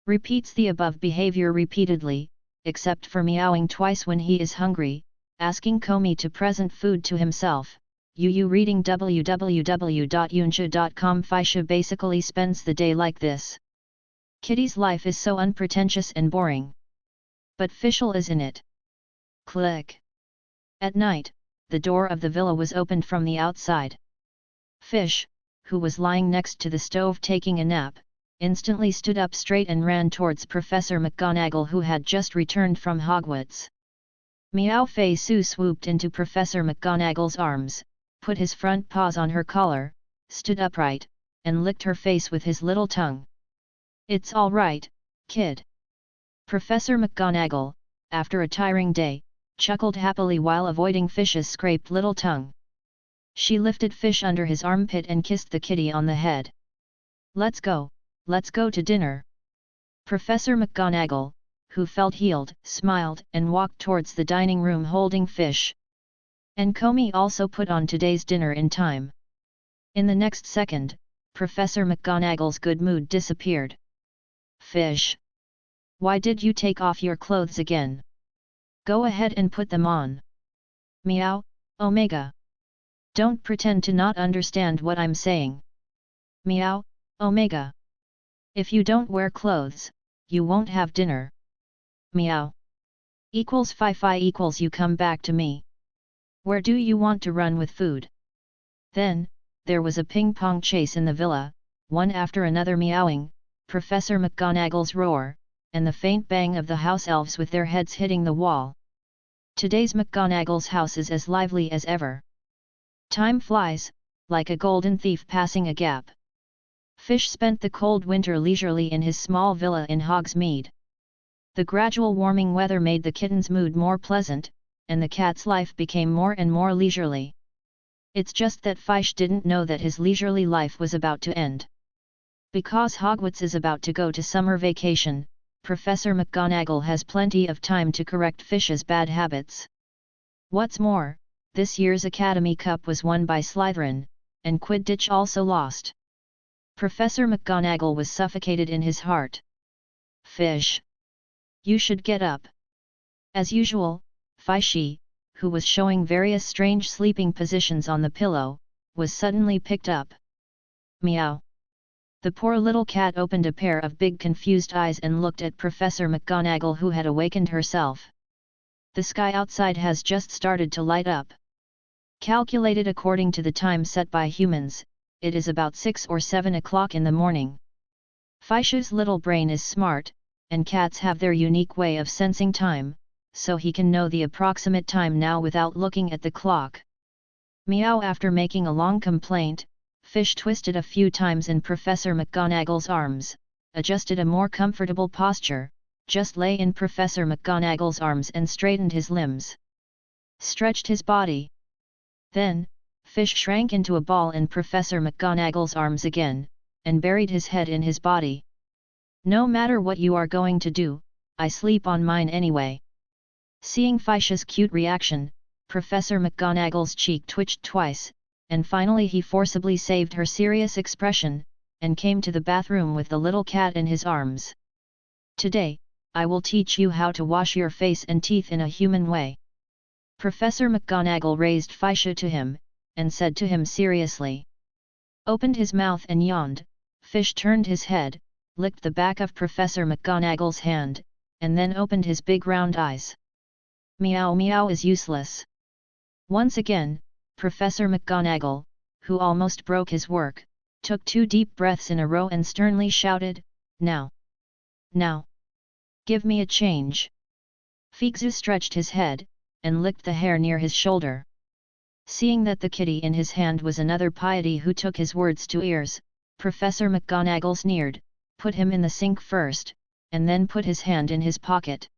Repeats the above behavior repeatedly, except for meowing twice when he is hungry, asking Comey to present food to himself. Reading www.yunsha.com. Fisha basically spends the day like this. Kitty's life is so unpretentious and boring. But Fishel is in it. Click. At night, the door of the villa was opened from the outside. Fish, who was lying next to the stove taking a nap, instantly stood up straight and ran towards Professor McGonagall, who had just returned from Hogwarts. Meow Fei Su swooped into Professor McGonagall's arms, put his front paws on her collar, stood upright, and licked her face with his little tongue. It's all right, kid. Professor McGonagall, after a tiring day, chuckled happily while avoiding Fish's scraped little tongue. She lifted Fish under his armpit and kissed the kitty on the head. Let's go to dinner. Professor McGonagall, who felt healed, smiled and walked towards the dining room holding Fish. And Comey also put on today's dinner in time. In the next second, Professor McGonagall's good mood disappeared. Fish! Why did you take off your clothes again? Go ahead and put them on. Meow, Omega. Don't pretend to not understand what I'm saying. Meow, Omega. If you don't wear clothes, you won't have dinner. Meow. Equals Fi equals you come back to me. Where do you want to run with food? Then, there was a ping-pong chase in the villa, one after another meowing, Professor McGonagall's roar, and the faint bang of the house elves with their heads hitting the wall. Today's McGonagall's house is as lively as ever. Time flies, like a golden thief passing a gap. Fish spent the cold winter leisurely in his small villa in Hogsmeade. The gradual warming weather made the kitten's mood more pleasant, and the cat's life became more and more leisurely. It's just that Fish didn't know that his leisurely life was about to end. Because Hogwarts is about to go to summer vacation, Professor McGonagall has plenty of time to correct Fish's bad habits. What's more, this year's Academy Cup was won by Slytherin, and Quidditch also lost. Professor McGonagall was suffocated in his heart. Fish! You should get up. As usual, Fishy, who was showing various strange sleeping positions on the pillow, was suddenly picked up. Meow. The poor little cat opened a pair of big confused eyes and looked at Professor McGonagall, who had awakened herself. The sky outside has just started to light up. Calculated according to the time set by humans, it is about 6 or 7 o'clock in the morning. Fish's little brain is smart, and cats have their unique way of sensing time, so he can know the approximate time now without looking at the clock. Meow. After making a long complaint, Fish twisted a few times in Professor McGonagall's arms, adjusted a more comfortable posture, just lay in Professor McGonagall's arms and straightened his limbs. Stretched his body. Then, Fish shrank into a ball in Professor McGonagall's arms again, and buried his head in his body. No matter what you are going to do, I sleep on mine anyway. Seeing Fish's cute reaction, Professor McGonagall's cheek twitched twice, and finally he forcibly saved her serious expression, and came to the bathroom with the little cat in his arms. Today, I will teach you how to wash your face and teeth in a human way. Professor McGonagall raised Fish to him, and said to him seriously. Opened his mouth and yawned. Fish turned his head, licked the back of Professor McGonagall's hand, and then opened his big round eyes. Meow meow is useless. Once again, Professor McGonagall, who almost broke his work, took 2 deep breaths in a row and sternly shouted, Now! Now! Give me a change! Figzu stretched his head, and licked the hair near his shoulder. Seeing that the kitty in his hand was another piety who took his words to ears, Professor McGonagall sneered, put him in the sink first, and then put his hand in his pocket.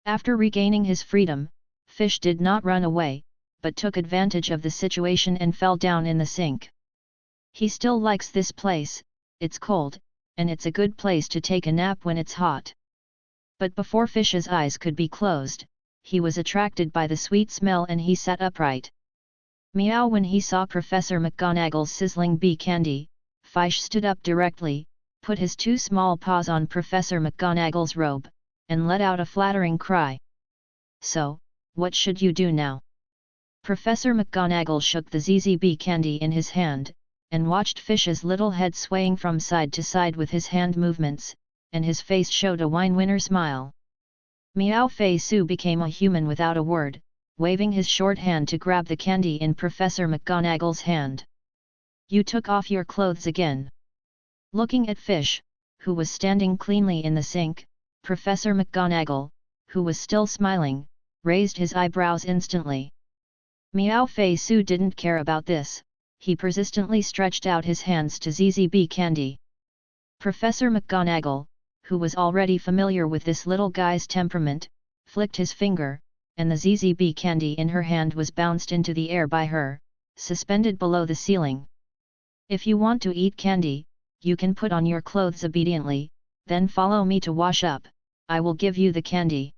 After regaining his freedom, Fish did not run away, but took advantage of the situation and fell down in the sink. He still likes this place, it's cold, and it's a good place to take a nap when it's hot. But before Fish's eyes could be closed, he was attracted by the sweet smell and he sat upright. Meow. When he saw Professor McGonagall's sizzling bee candy, Fish stood up directly, put his 2 small paws on Professor McGonagall's robe, and let out a flattering cry. So, what should you do now? Professor McGonagall shook the ZZB candy in his hand, and watched Fish's little head swaying from side to side with his hand movements, and his face showed a wine-winner smile. Meow Fei Su became a human without a word, waving his short hand to grab the candy in Professor McGonagall's hand. You took off your clothes again. Looking at Fish, who was standing cleanly in the sink, Professor McGonagall, who was still smiling, raised his eyebrows instantly. Meow Fei Su didn't care about this, he persistently stretched out his hands to ZZB candy. Professor McGonagall, who was already familiar with this little guy's temperament, flicked his finger, and the ZZB candy in her hand was bounced into the air by her, suspended below the ceiling. If you want to eat candy, you can put on your clothes obediently, then follow me to wash up, I will give you the candy.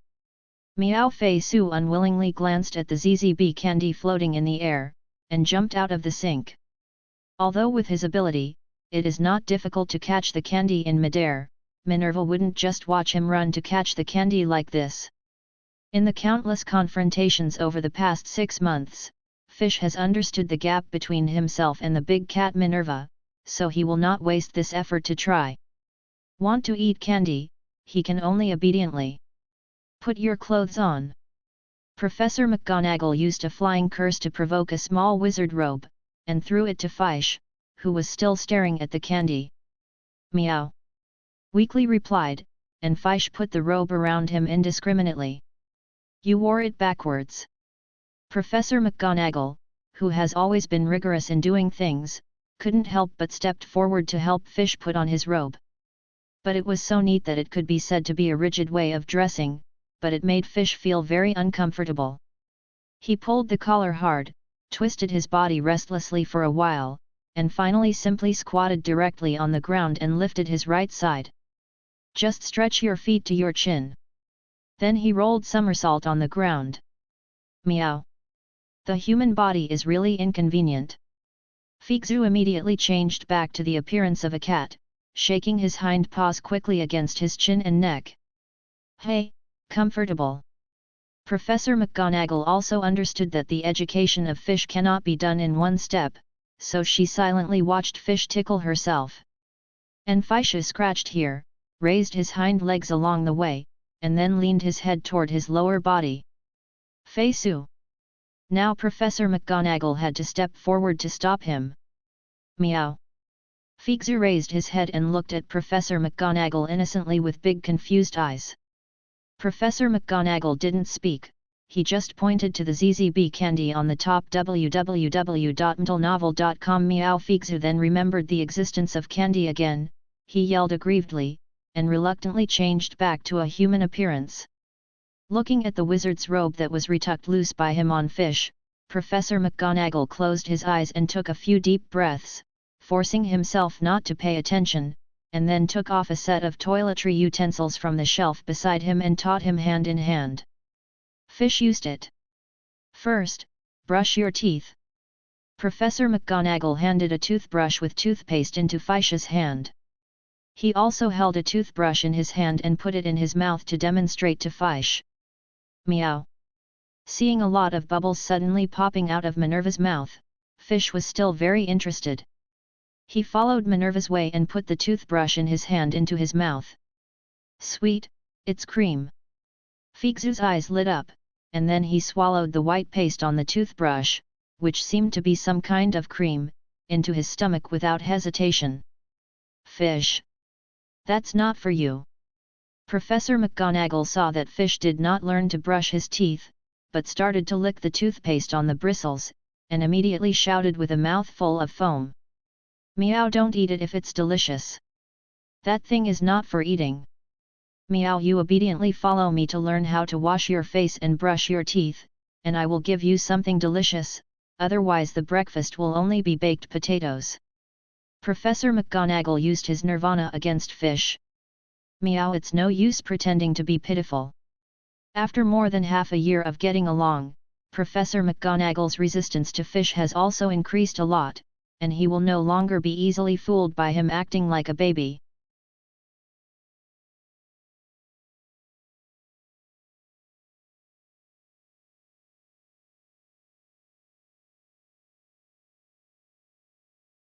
Meow Fei Su unwillingly glanced at the ZZB candy floating in the air, and jumped out of the sink. Although with his ability, it is not difficult to catch the candy in midair, Minerva wouldn't just watch him run to catch the candy like this. In the countless confrontations over the past 6 months, Fish has understood the gap between himself and the big cat Minerva, so he will not waste this effort to try. Want to eat candy, he can only obediently. Put your clothes on. Professor McGonagall used a flying curse to provoke a small wizard robe, and threw it to Fish, who was still staring at the candy. Meow. Weakly replied, and Fish put the robe around him indiscriminately. You wore it backwards. Professor McGonagall, who has always been rigorous in doing things, couldn't help but stepped forward to help Fish put on his robe. But it was so neat that it could be said to be a rigid way of dressing, but it made Fish feel very uncomfortable. He pulled the collar hard, twisted his body restlessly for a while, and finally simply squatted directly on the ground and lifted his right side. Just stretch your feet to your chin. Then he rolled somersault on the ground. Meow. The human body is really inconvenient. Figzu immediately changed back to the appearance of a cat, shaking his hind paws quickly against his chin and neck. Hey, comfortable. Professor McGonagall also understood that the education of Fish cannot be done in one step, so she silently watched Fish tickle herself. And Fisha scratched here, raised his hind legs along the way, and then leaned his head toward his lower body. Feisu! Now Professor McGonagall had to step forward to stop him. Meow! Feizu raised his head and looked at Professor McGonagall innocently with big confused eyes. Professor McGonagall didn't speak, he just pointed to the ZZB candy on the top www.mtlnovel.com. Meow! Feizu then remembered the existence of candy again, he yelled aggrievedly, and reluctantly changed back to a human appearance. Looking at the wizard's robe that was retucked loose by him on Fish, Professor McGonagall closed his eyes and took a few deep breaths, forcing himself not to pay attention, and then took off a set of toiletry utensils from the shelf beside him and taught him hand in hand. Fish used it. First, brush your teeth. Professor McGonagall handed a toothbrush with toothpaste into Fisha's hand. He also held a toothbrush in his hand and put it in his mouth to demonstrate to Fish. Meow! Seeing a lot of bubbles suddenly popping out of Minerva's mouth, Fish was still very interested. He followed Minerva's way and put the toothbrush in his hand into his mouth. Sweet, it's cream. Feizu's eyes lit up, and then he swallowed the white paste on the toothbrush, which seemed to be some kind of cream, into his stomach without hesitation. Fish! That's not for you. Professor McGonagall saw that Fish did not learn to brush his teeth, but started to lick the toothpaste on the bristles, and immediately shouted with a mouthful of foam. Meow! Don't eat it if it's delicious. That thing is not for eating. Meow! You obediently follow me to learn how to wash your face and brush your teeth, and I will give you something delicious, otherwise the breakfast will only be baked potatoes. Professor McGonagall used his nirvana against Fish. Meow! It's no use pretending to be pitiful. After more than half a year of getting along, Professor McGonagall's resistance to Fish has also increased a lot, and he will no longer be easily fooled by him acting like a baby.